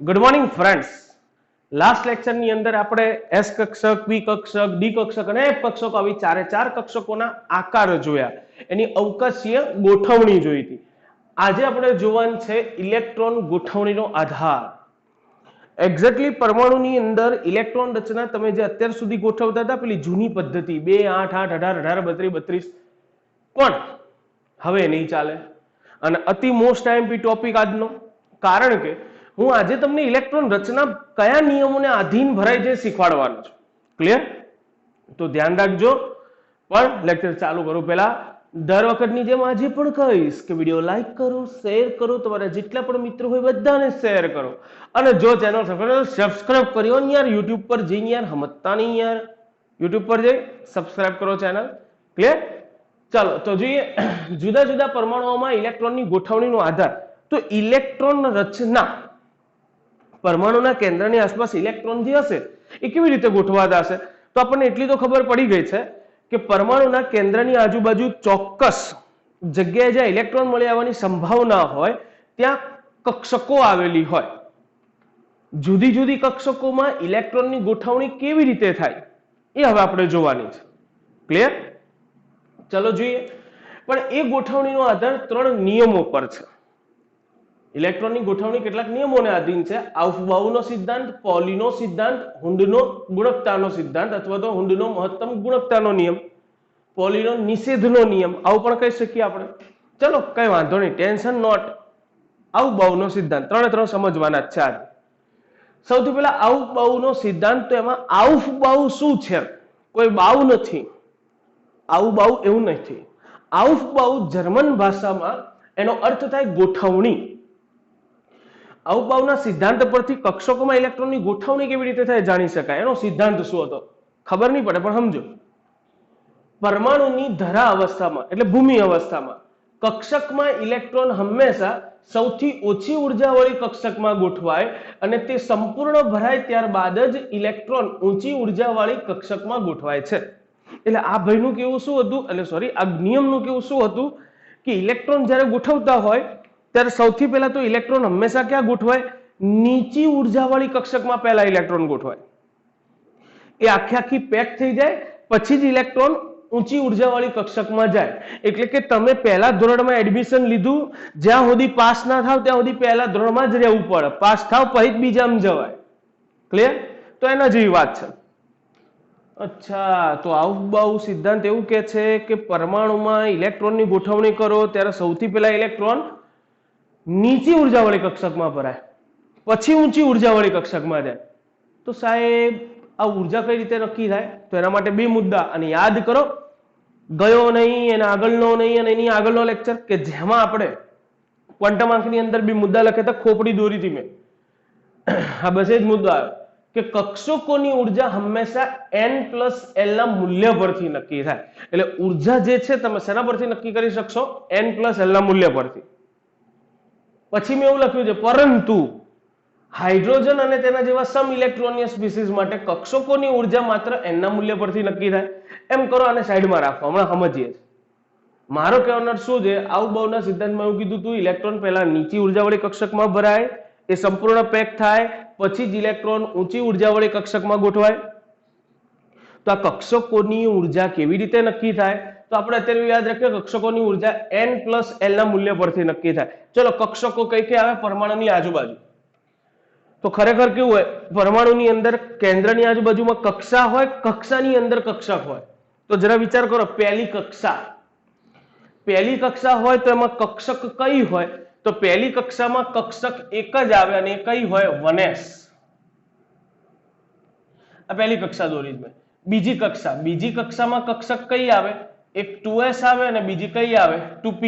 Good morning friends. Last લેક્ચરની અંદર આપણે S કક્ષક, પી કક્ષક, ડી કક્ષક અને એફ કક્ષકો આવી ચાર કક્ષકોના આકાર જોયા, એની અવકાશીય ગોઠવણી જોઈ હતી. આજે આપણે જોવાનું છે ઇલેક્ટ્રોન ગોઠવણીનો આધાર. એક્ઝેક્ટલી પરમાણુની અંદર ઇલેક્ટ્રોન રચના તમે જે અત્યાર સુધી ગોઠવતા હતા પેલી જૂની પદ્ધતિ 2 8 8 18 18 32 પણ હવે નહીં ચાલે. અને અતિ મોસ્ટ આઈએમપી ટોપિક આજનો, કારણ કે હું આજે તમને ઇલેક્ટ્રોન રચના કયા નિયમોને આધીન ભરાય છે શીખવાડવાનો છું. ક્લિયર? તો ધ્યાન રાખજો. પણ લેક્ચર ચાલુ કરું પહેલા દર વખતની જેમ આજે પણ કહીશ કે વિડીયો લાઈક કરો, શેર કરો, તમારા જેટલા પણ મિત્રો હોય બધાને શેર કરો. અને જો ચેનલ સબસ્ક્રાઇબ કરી હોય યાર, યુટ્યુબ પર જઈને યાર સમજતા નહીં યાર, યુટ્યુબ પર જઈ સબસ્ક્રાઇબ કરો ચેનલ. ક્લિયર? ચાલો તો જોઈએ જુદા જુદા પરમાણુઓમાં ઇલેક્ટ્રોનની ગોઠવણીનો આધાર. તો ઇલેક્ટ્રોન રચના પરમાણુના કેન્દ્રની આસપાસ ઇલેક્ટ્રોન જે હશે એ કેવી રીતે ગોઠવાતા હશે? તો આપણને એટલી તો ખબર પડી ગઈ છે કે પરમાણુના કેન્દ્રની આજુબાજુ ચોક્કસ જગ્યાએ જ્યાં ઇલેક્ટ્રોન મળી આવવાની સંભાવના હોય ત્યાં કક્ષકો આવેલી હોય. જુદી જુદી કક્ષકોમાં ઇલેક્ટ્રોનની ગોઠવણી કેવી રીતે થાય એ હવે આપણે જોવાની છે. ક્લિયર? ચલો જોઈએ. પણ એ ગોઠવણીનો આધાર 3 નિયમો પર છે. ઇલેક્ટ્રોનની ગોઠવણી કેટલાક નિયમોને આધીન છે. આઉફબાઉનો સિદ્ધાંત, પોલીનો સિદ્ધાંત, હુન્ડનો ગુણકતાનો સિદ્ધાંત અથવા તો હુન્ડનો મહત્તમ ગુણકતાનો નિયમ, પોલીનો નિષેધનો નિયમ, આવું પણ કહી શકીએ આપણે. ચલો કઈ વાંધો નહીં, ટેન્શન નોટ. આઉફબાઉનો સિદ્ધાંત ત્રણે સમજવાના જ છે આજે. સૌથી પહેલા આઉફબાઉનો સિદ્ધાંત. તો એમાં આઉફબાઉ શું છે? કોઈ બાઉ નથી. આઉફબાઉ એવું નથી. આઉફબાઉ જર્મન ભાષામાં એનો અર્થ થાય ગોઠવણી. આઉફબાઉના સિદ્ધાંત પરથી કક્ષકોમાં ઇલેક્ટ્રોનની ગોઠવણી કેવી રીતે થાય જાણી શકાય. એનો સિદ્ધાંત શું હતો ખબર નહીં પડે, પણ સમજો. પરમાણુની ધરા અવસ્થામાં એટલે ભૂમિ અવસ્થામાં કક્ષકમાં ઇલેક્ટ્રોન હંમેશા સૌથી ઓછી ઉર્જાવાળી કક્ષકમાં ગોઠવાય અને તે સંપૂર્ણ ભરાય ત્યારબાદ જ ઇલેક્ટ્રોન ઊંચી ઉર્જાવાળી કક્ષકમાં ગોઠવાય છે. એટલે આ ભાઈનું કેવું શું હતું, એટલે સોરી આ નિયમનું કેવું શું હતું કે ઇલેક્ટ્રોન જ્યારે ગોઠવતા હોય ત્યારે સૌથી પહેલા તો ઇલેક્ટ્રોન હંમેશા ક્યાં ગોઠવાય? નીચી ઉર્જાવાળી કક્ષકમાં પહેલા ઇલેક્ટ્રોન ગોઠવાય. એ આખી પેક થઈ જાય પછી જ ઇલેક્ટ્રોન ઊંચી ઉર્જાવાળી કક્ષકમાં જાય. એટલે કે તમે પહેલા ધોરણમાં એડમિશન લીધું, જ્યાં સુધી પાસ ના થાવ ત્યાં સુધી પહેલા ધોરણમાં જ રહેવું પડે. પાસ થાવ પછી બીજામાં જવાય. ક્લિયર? તો એના જેવી વાત છે. અચ્છા, તો આઉફબાઉ સિદ્ધાંત એવું કે છે કે પરમાણુમાં ઇલેક્ટ્રોનની ગોઠવણી કરો ત્યારે સૌથી પહેલા ઇલેક્ટ્રોન નીચી ઉર્જાવાળી કક્ષકમાં ભરાય, પછી ઊંચી ઉર્જાવાળી કક્ષકમાં જાય. તો સાહેબ આ ઉર્જા કઈ રીતે નક્કી થાય? તો એના માટે 2 મુદ્દા, અને યાદ કરો ગયો નહીં, એના આગળનો નહીં અને એની આગળનો લેક્ચર કે જેમાં આપણે ક્વોન્ટમ આંકની અંદર 2 મુદ્દા લખ્યા હતા, ખોપડી દોરી હતી મેં. હા બસ એ જ મુદ્દો આવ્યો કે કક્ષકોની ઉર્જા હંમેશા n+l ના મૂલ્ય પરથી નક્કી થાય. એટલે ઉર્જા જે છે તમે શેના પરથી નક્કી કરી શકશો? n+l ના મૂલ્ય પરથી. પછી મેં એવું લખ્યું છે પરંતુ હાઇડ્રોજન અને તેના જેવા સમ ઇલેક્ટ્રોનિય સ્પીસીસ માટે કક્ષકોની ઉર્જા માત્ર n ના મૂલ્ય પરથી નક્કી થાય. એમ કરો અને સાઈડમાં રાખો, હમણાં સમજીએ. મારો કહેવાનો શું છે, આઉફબાઉના સિદ્ધાંતમાં એવું કીધું તું ઇલેક્ટ્રોન પહેલા નીચી ઉર્જાવાળી કક્ષકમાં ભરાય, એ સંપૂર્ણ પેક થાય પછી જ ઇલેક્ટ્રોન ઊંચી ઉર્જાવાળી કક્ષકમાં ગોઠવાય. તો આ કક્ષકોની ઉર્જા કેવી રીતે નક્કી થાય? તો આપણે અત્યારે યાદ રાખીએ કક્ષકોની ઉર્જા n+l ના મૂલ્ય પરથી નક્કી થાય. ચલો કક્ષકો કઈ કઈ આવે પરમાણુની આજુબાજુ? તો ખરેખર કેવું હોય, પરમાણુની અંદર કેન્દ્રની આજુબાજુમાં કક્ષા હોય, કક્ષાની અંદર કક્ષક હોય. તો જરા વિચાર કરો, પહેલી કક્ષા હોય તો એમાં કક્ષક કઈ હોય? તો પહેલી કક્ષામાં કક્ષક એક જ આવે અને એ કઈ હોય? 1s. આ પહેલી કક્ષા દોરી મેં. બીજી કક્ષામાં કક્ષક કઈ આવે? એક 2s આવે અને બીજી કઈ આવે? 2p.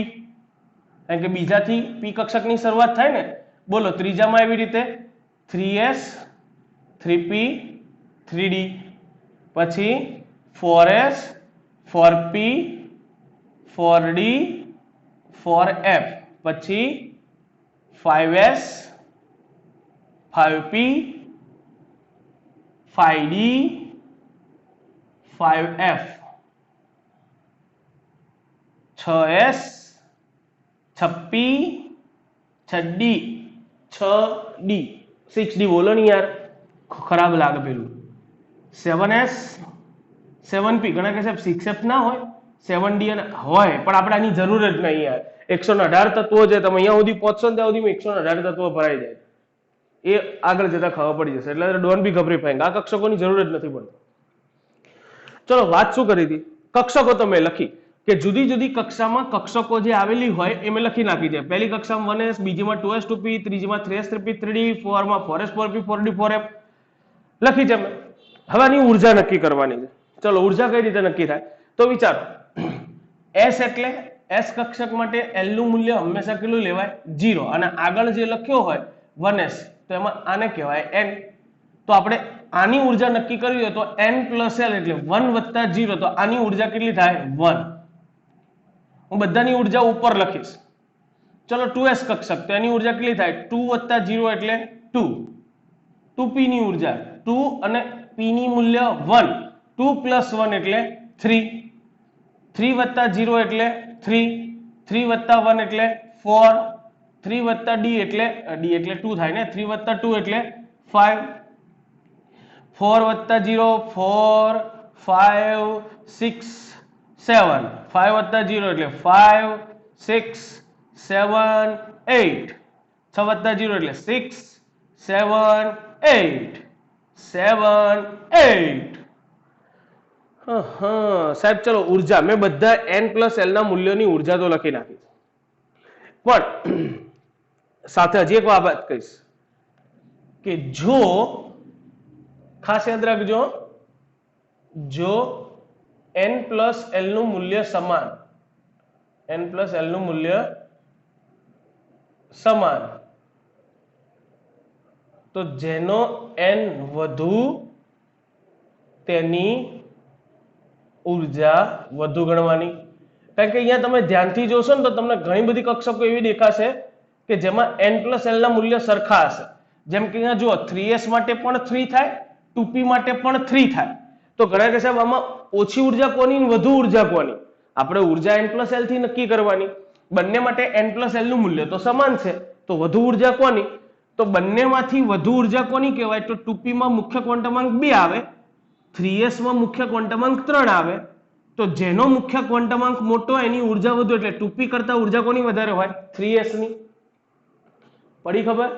કારણ કે બીજાથી p કક્ષકની શરૂઆત થાય ને. બોલો ત્રીજામાં એવી રીતે 3s, 3p, 3d, પછી 4s, 4p, 4d, 4f, પછી 5s, 5p, 5d, 5f, 6s, 6p, 6d, 6d. 6d બોલો ને યાર, ખરાબ લાગે પેલું. 7s 7p ઘણા કહે છે 6f ના હોય, 7d અને હોય, પણ આપણે આની જરૂર જ નહીં યાર. 118 તત્વો છે, તમે અહીંયા સુધી પહોંચશો ને ત્યાં સુધી 118 તત્વો ભરાઈ જાય, એ આગળ જતા ખબર પડી જશે. એટલે ડોન્ટ બી ગભરાઈ, આ કક્ષકોની જરૂર જ નથી પડતી. ચલો વાત શું કરી હતી, કક્ષકો તો મેં લખી કે જુદી જુદી કક્ષામાં કક્ષકો જે આવેલી હોય એ મેં લખી નાખી છે. પહેલી કક્ષામાં 1s, બીજીમાં 2s 2p, ત્રીજીમાં 3s 3p 3d, 4માં 4s 4p 4d 4f લખી છે મેં. હવે આની ઉર્જા નક્કી કરવાની છે. ચલો ઉર્જા કઈ રીતે નક્કી થાય તો વિચારો. s એટલે s કક્ષક માટે l નું મૂલ્ય હંમેશા કેટલું લેવાય 0, અને આગળ જે લખ્યો હોય 1s તો એમાં આને કહેવાય n. તો આપણે આની ઉર્જા નક્કી કરવી હોય તો n plus l એટલે 1 વત્તા 0, તો આની ઉર્જા કેટલી થાય 1. હું બધાની ઉર્જા ઉપર લખીશ. ચલો 2s કક્ષક તો એની ઉર્જા કેટલી થાય 2 વત્તા 0 એટલે 2. 2p ની ઉર્જા 2 અને p ની મૂલ્ય 1, 2 plus 1 એટલે 3, 3 વત્તા 0 એટલે 3, 3 વત્તા 1 એટલે 4, 3 વત્તા d એટલે 2 થાય ને, 3 વત્તા 2 એટલે 5, 4 વત્તા 0 4, 5 6 7, 5 વત્તા 0 એટલે 5 6 7 8, 6 વત્તા 0 એટલે 6 7 8 7 8. સાહેબ ચલો ઉર્જા મેં બધા n plus l ના મૂલ્યોની ઉર્જા તો લખી નાખી, પણ સાથે હજી એક વાત કહીશ કે જો ખાસ યાદ રાખજો, જો n plus l નું મૂલ્ય સમાન, n plus l નું મૂલ્ય સમાન, તો જેનો n વધુ તેની ઉર્જા વધુ ગણવાની. કારણ કે અહીંયા તમે ધ્યાનથી જોશો ને તો તમને ઘણી બધી કક્ષકો એવી દેખાશે કે જેમાં n plus l ના મૂલ્ય સરખા હશે. જેમ કે અહીંયા જુઓ 3s માટે પણ 3 થાય, 2p માટે પણ 3 થાય. તો ઘણા કે સાહેબ આમાં ઓછી ઉર્જા કોની ને વધુ ઉર્જા કોની? આપણે ઉર્જા n plus l થી નક્કી કરવાની. બંને માટે n plus l નું મૂલ્ય તો સમાન છે, તો વધુ ઉર્જા કોની? તો બંનેમાંથી વધુ ઉર્જા કોની કહેવાય? તો 2p માં મુખ્ય ક્વોન્ટમાંક 2 આવે, 3s માં મુખ્ય ક્વોન્ટમાંક 3 આવે. તો જેનો મુખ્ય ક્વોન્ટમાંક મોટો એની ઉર્જા વધુ, એટલે 2p કરતા ઉર્જા કોની વધારે હોય? 3s ની. પડી ખબર?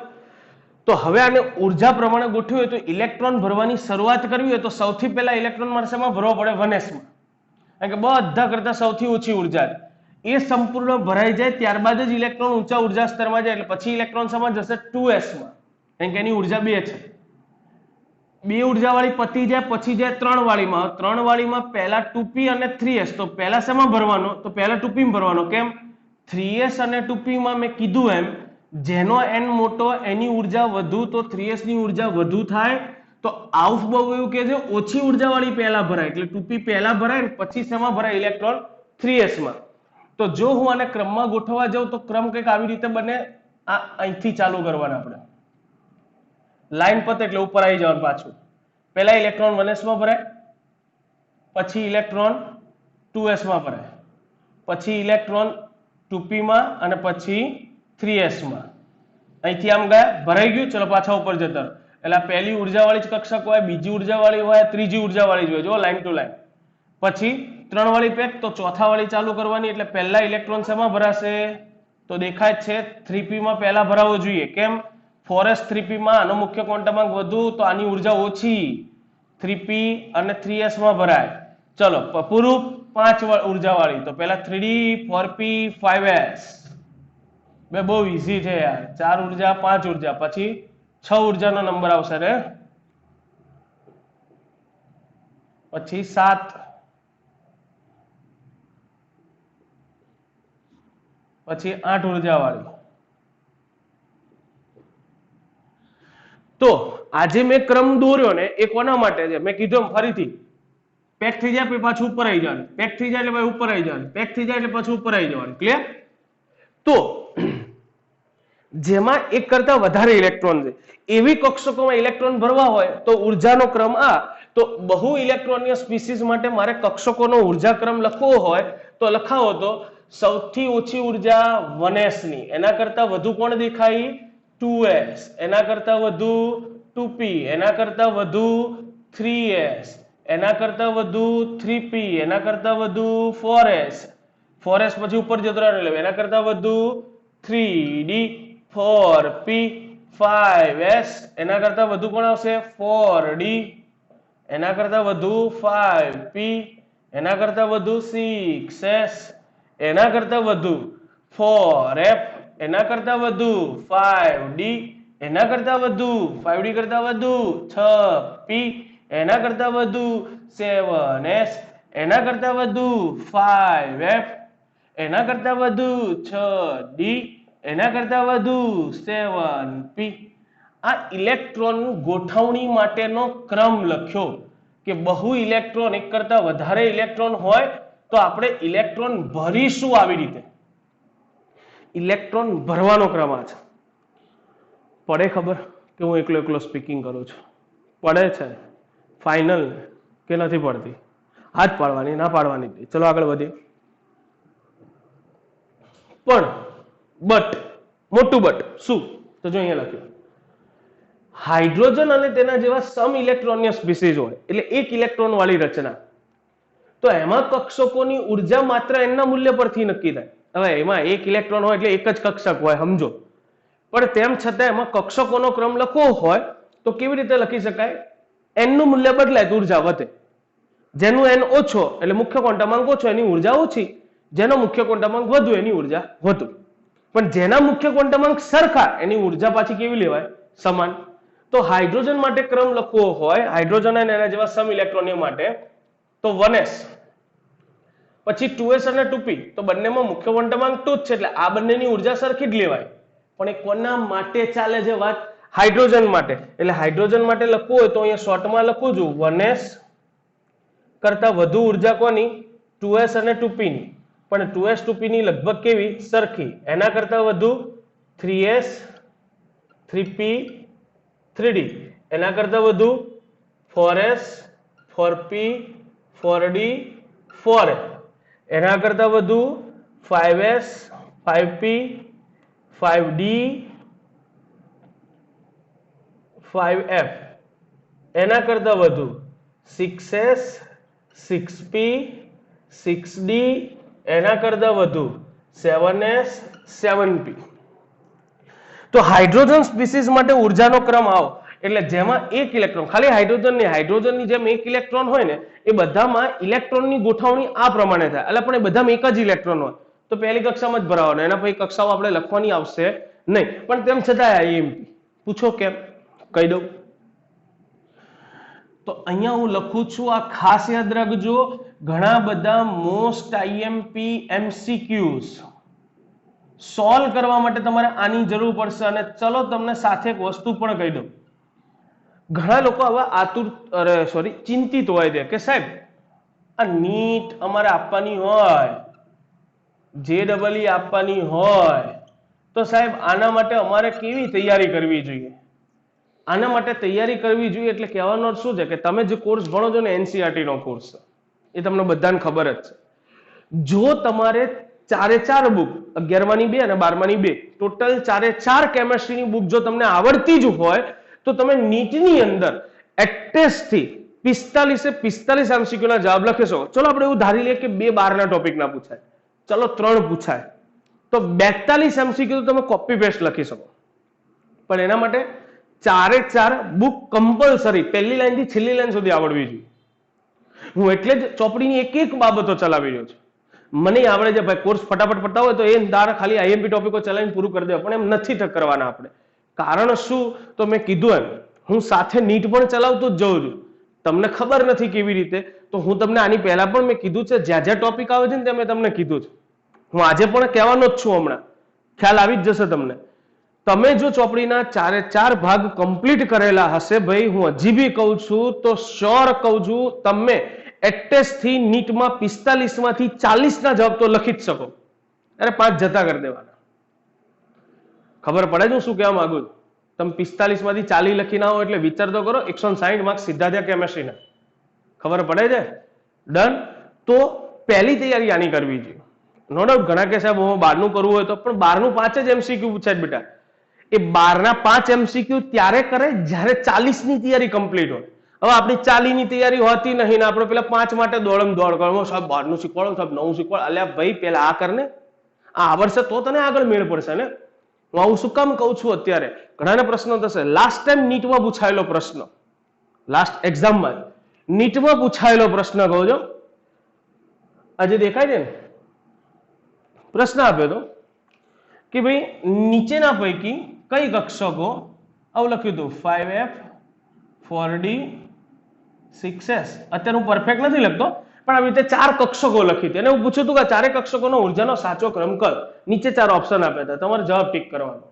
તો હવે આને ઉર્જા પ્રમાણે ગોઠવ્યું હોય તો ઇલેક્ટ્રોન ભરવાની શરૂઆત કરવી હોય તો સૌથી પહેલા ઇલેક્ટ્રોન મારે શેમાં ભરવો પડે? 1s માં. કારણ કે બધા કરતા સૌથી ઓછી ઉર્જા એ સંપૂર્ણ ભરાઈ જાય ત્યારબાદ જ ઇલેક્ટ્રોન ઊંચા ઉર્જા સ્તરમાં જાય, એટલે પછી ઇલેક્ટ્રોન શેમાં જશે? 2s માં. કારણ કે એની ઉર્જા 2 છે. 2 ઉર્જા વાળી પતી જાય પછી જાય 3 વાળીમાં. 3 વાળીમાં પહેલા 2p અને 3s, તો પહેલા શેમાં ભરવાનો? તો પહેલા 2p માં ભરવાનો. કેમ? 3s અને 2p માં મેં કીધું એમ જેનો n મોટો એની ઉર્જા વધુ, તો 3s ની ઉર્જા વધુ થાય. તો આવું બહુ એવું કે છે ઓછી ઉર્જા વાળી પહેલા ભરાય, એટલે 2p પહેલા ભરાય પછી શેમાં ભરાય? ઇલેક્ટ્રોન 3s માં. તો જો હું આને ક્રમમાં ગોઠવવા જાઉં તો ક્રમ કંઈક આવી રીતે બને. આ અહીંથી ચાલુ કરવાના આપણે, લાઈન પતે એટલે ઉપર આવી જવાનું પાછું. પહેલા ઇલેક્ટ્રોન 1s માં ભરાય, પછી ઇલેક્ટ્રોન 2s માં ભરાય, પછી ઇલેક્ટ્રોન 2p માં, અને પછી 3s માં. અહીંથી આમ ગયા, ભરાઈ ગયું. ચલો પાછા ઉપર જતા. એટલે પહેલી ઉર્જા વાળી જ કક્ષક હોય, બીજી ઉર્જા વાળી હોય, ત્રીજી ઉર્જા વાળી જ હોય. જો લાઈન ટુ લાઈન. પછી 3 વાળી પેક, તો ચોથા વાળી ચાલુ કરવાની. એટલે પહેલા ઇલેક્ટ્રોન શેમાં ભરાશે? તો દેખાય છે 3p માં પહેલા ભરાવો જોઈએ. કેમ? 4s 3p માં આનો મુખ્ય ક્વોન્ટમાંક વધુ, તો આની ઉર્જા ઓછી. 3p અને 3s માં ભરાય. ચલો પૂરું 5 ઉર્જા વાળી, તો પહેલા 3d 4p 5s. બે બહુ ઈઝી છે યાર. 4 ઉર્જા 5 ઉર્જા, પછી 6 ઉર્જાનો નંબર આવશે રે, પછી 7, પછી 8 ઉર્જા વાળી. તો આજે મેં ક્રમ દોર્યો ને એ કોના માટે છે? મેં કીધું ફરીથી, પેક થઈ જાય પછી પાછું ઉપર આવી જવાનું, પેક થઈ જાય એટલે ઉપર આવી જવાનું, પેક થઈ જાય એટલે પાછું ઉપર આવી જવાનું. ક્લિયર? તો જેમાં એક કરતા વધારે ઇલેક્ટ્રોન છે એવી કક્ષકોમાં ઇલેક્ટ્રોન ભરવા હોય તો ઉર્જાનો ક્રમ આ. તો બહુ ઇલેક્ટ્રોનીય સ્પીસીસ માટે મારે કક્ષકોનો ઉર્જા ક્રમ લખવો હોય તો લખાવો તો સૌથી ઓછી ઉર્જા 1s ની, એના કરતા વધુ કોણ દેખાય? 2s, એના કરતા વધુ 2p, એના કરતા વધુ 3s, એના કરતા વધુ 3p, એના કરતા વધુ 4s, 4s પછી ઉપર જતો રહ્યો એના કરતા વધુ 3d, 4p, 5s, એના કરતા વધુ કોણ આવશે 4d, એના કરતા વધુ 5p, એના કરતા વધુ 6s, એના કરતા વધુ 4f, એના કરતા વધુ 5d, એના કરતા વધુ 5d કરતા વધુ 6p, એના કરતા વધુ 7s, એના કરતા વધુ 5f, એના કરતા વધુ 6d, એના કરતા વધુ 7p. આ ઇલેક્ટ્રોનનું ગોઠવણી માટેનો ક્રમ લખ્યો કે બહુ ઇલેક્ટ્રોન એક કરતા વધારે ઇલેક્ટ્રોન હોય તો આપણે ઇલેક્ટ્રોન ભરીશું આવી રીતે. ઇલેક્ટ્રોન ભરવાનો ક્રમ આ છે. પડે ખબર કે હું એકલો એકલો સ્પીકિંગ કરું છું? પડે છે ફાઇનલ કે નથી પડતી? હાથ પાડવાની ના પાડવાની. ચલો આગળ વધીએ. પણ બટ મોટું બટ શું તો જો અહીંયા લખ્યું હાઇડ્રોજન અને તેના જેવા સમ ઇલેક્ટ્રોનિય સ્પીસીઝ હોય એટલે એક ઇલેક્ટ્રોન વાળી રચના તો એમાં કક્ષકોની ઉર્જા માત્ર એના મૂલ્ય પરથી નક્કી થાય. હવે એમાં એક ઇલેક્ટ્રોન હોય એટલે એક જ કક્ષક હોય સમજો, પણ તેમ છતાં એમાં કક્ષકોનો ક્રમ લખવો હોય તો કેવી રીતે લખી શકાય? n નું મૂલ્ય બદલાય તો ઉર્જા વધે. જેનું n ઓછો એટલે મુખ્ય ક્વોન્ટમાંક ઓછો એની ઉર્જા ઓછી, જેનો મુખ્ય ક્વોન્ટમાંક વધુ એની ઉર્જા વધુ. પણ જેના મુખ્ય ક્વોન્ટમાંક સરખા એની ઉર્જા પાછી કેવી લેવાય? સમાન. તો હાઇડ્રોજન માટે ક્રમ લખવો હોય, હાઇડ્રોજન અને એના જેવા સમ ઇલેક્ટ્રોનિય માટે તો 1s પછી 2s અને 2p તો બંનેમાં મુખ્ય ક્વોન્ટમાંક 2 જ છે એટલે આ બંનેની ઉર્જા સરખી જ લેવાય. પણ એ કોના માટે ચાલે છે વાત? હાઇડ્રોજન માટે. એટલે હાઇડ્રોજન માટે લખવું હોય તો અહીંયા શોર્ટમાં લખું છું 1s કરતા વધુ ઉર્જા કોની? 2s અને 2p ની. પણ 2s 2p ની લગભગ કેવી? સરખી. એના કરતા વધુ 3s 3p 3d, એના કરતા વધુ 4s 4p 4d 4f, એના કરતા વધુ 5s 5p 5d 5f, એના કરતા વધુ 6s 6p 6d, એના કરતા વધુ 7s 7p. તો હાઇડ્રોજન સ્પીસીઝ માટે ઉર્જાનો ક્રમ આવો એટલે જેમાં એક ઇલેક્ટ્રોન, ખાલી હાઇડ્રોજનની જેમ એક ઇલેક્ટ્રોન હોય ને એ બધામાં ઇલેક્ટ્રોનની ગોઠવણી આ પ્રમાણે થાય. એટલે પણ એ બધામાં એક જ ઇલેક્ટ્રોન હોય તો પહેલી કક્ષામાં જ ભરાવાનો, એના પછી કક્ષાઓ આપણે લખવાની આવશે નહીં. પણ તેમ છતાં આઈએમપી પૂછો કેમ? કહી દઉં. તો અહીંયા હું લખું છું, આ ખાસ યાદ રાખજો, ઘણા બધા મોસ્ટ આઈએમપી એમસીક્યુઝ સોલ્વ કરવા માટે તમારે આની જરૂર પડશે. અને ચલો તમને સાથે એક વસ્તુ પણ કહી દઉં. ઘણા લોકો હવે ચિંતિત હોય છે કે સાહેબ આ નીટ અમારે આપવાની હોય, JEE આપવાની હોય તો સાહેબ આના માટે અમારે કેવી તૈયારી કરવી જોઈએ? આના માટે તૈયારી કરવી જોઈએ એટલે કહેવાનો અર્થ શું છે કે તમે જે કોર્સ ભણો છો ને NCERT નો કોર્સ એ તમને બધાને ખબર જ છે. જો તમારે 4 બુક 11માની 2 અને 12માની 2 ટોટલ 4 કેમેસ્ટ્રીની બુક જો તમને આવડતી જ હોય તો તમે નીટની અંદર એટેસ્ટ થી 45 MCQ ના જવાબ લખી શકો. ચલો આપણે એવું ધારી લઈએ કે 2 12ના ટોપિક ના પૂછાય, ચલો 3 પૂછાય તો 42 MCQ તો તમે કોપી પેસ્ટ લખી શકો. પણ એના માટે 4 બુક કમ્પલસરી પહેલી લાઈન થી છેલ્લી લાઈન સુધી આવડવી જોઈએ. હું એટલે જ ચોપડીની એક બાબતો ચલાવી રહ્યો છું. મને આવડે છે ભાઈ, કોર્સ ફટાફટ પડતા હોય તો એ તારા ખાલી આઈએમપી ટોપિકો ચલાવીને પૂરું કરી દેવા, પણ એમ નથી કરવાના આપણે. કારણ શું? તો મેં કીધું એમ હું સાથે નીટ પણ ચલાવતો જ જઉં છું. તમને ખબર નથી કેવી રીતે, તો હું તમને આની પહેલા પણ મેં કીધું છે, જ્યાં ટોપિક આવે છે ને તે મેં તમને કીધું છે. હું આજે પણ કહેવાનો જ છું, હમણાં ખ્યાલ આવી જ જશે તમને. તમે જો ચોપડીના 4 ભાગ કમ્પ્લીટ કરેલા હશે ભાઈ, હું હજી બી કહું છું તો શ્યોર કહું છું તમે એટેસ્ટ થી નીટમાં 45 માંથી 40 ના જવાબ તો લખી જ શકો. અરે 5 જતા કરી દેવાના. ખબર પડે છે હું શું કહેવા માંગુ છું? તમે 45 માંથી 40 લખી ના હો એટલે વિચાર તો કરો, 160 માર્ક્સ સીધા થયા કેમેસ્ટ્રીના. ખબર પડે છે? ડન. તો પહેલી તૈયારી આની કરવી જોઈએ. નો ડાઉટ ઘણા કે સાહેબ હું 12નું કરવું હોય તો, પણ 12નું 5 જ MCQ પૂછાય બેટા. એ 12 ના 5 MCQ ત્યારે કરે જ્યારે 40 ની તૈયારી કમ્પ્લીટ હોય. હવે આપણી 40 ની તૈયારી હોતી નહીં ને આપણે પેલા 5 માટે દોડમ દોડ કરો, સાહેબ 12 નું શીખવાડો, સાહેબ 9 શીખવાડો. અલ્યા ભાઈ પેલા આ કરને, આ આવડશે તો તને આગળ મેળ પડશે ને. હું આવું શું કામ કહું છું અત્યારે? ઘણાને પ્રશ્નો થશે. લાસ્ટ ટાઈમ નીટમાં પૂછાયેલો પ્રશ્ન, લાસ્ટ એક્ઝામમાં નીટમાં પૂછાયેલો પ્રશ્ન કહું છો, આજે દેખાય છે ને, પ્રશ્ન આપ્યો હતો કે ભાઈ નીચેના પૈકી કઈ કક્ષકો, આવું લખ્યું હતું 5F 4D 6S. અત્યારે હું પરફેક્ટ નથી લખતો પણ આવી રીતે 4 કક્ષકો લખી હતી અને હું પૂછ્યું હતું કે 4 કક્ષકોનો ઉર્જાનો સાચો ક્રમ કયો. નીચે 4 ઓપ્શન આપ્યા હતા, તમારે જવાબ ટીક કરવાનો.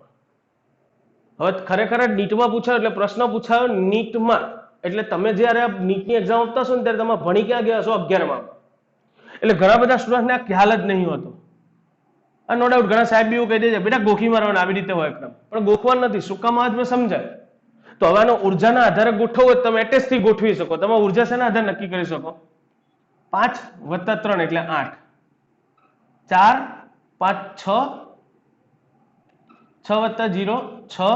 હવે ખરેખર નીટમાં પૂછાયો એટલે પ્રશ્ન પૂછાયો નીટમાં, એટલે તમે જ્યારે નીટની એક્ઝામ આપતા છો ને ત્યારે તમે ભણી ક્યાં ગયા છો? 11માં. એટલે ઘણા બધા સ્ટુડન્ટને આ ખ્યાલ જ નહીં હોતો. નો ડાઉટ ઘણા સાહેબ એવું કહી દે છે બેટા ગોખી મારવાના, આવી રીતે હોય ક્રમ, પણ ગોખવાનું નથી. શું કામ આજ મેં સમજાય. તો હવે આનો ઉર્જાના આધારે ગોઠવો, તમે એટેચ થી ગોઠવી શકો. તમે ઉર્જા શેના આધારે નક્કી કરી શકો? 5 + 3 એટલે 8, 4 5 6, 6 + 0 6,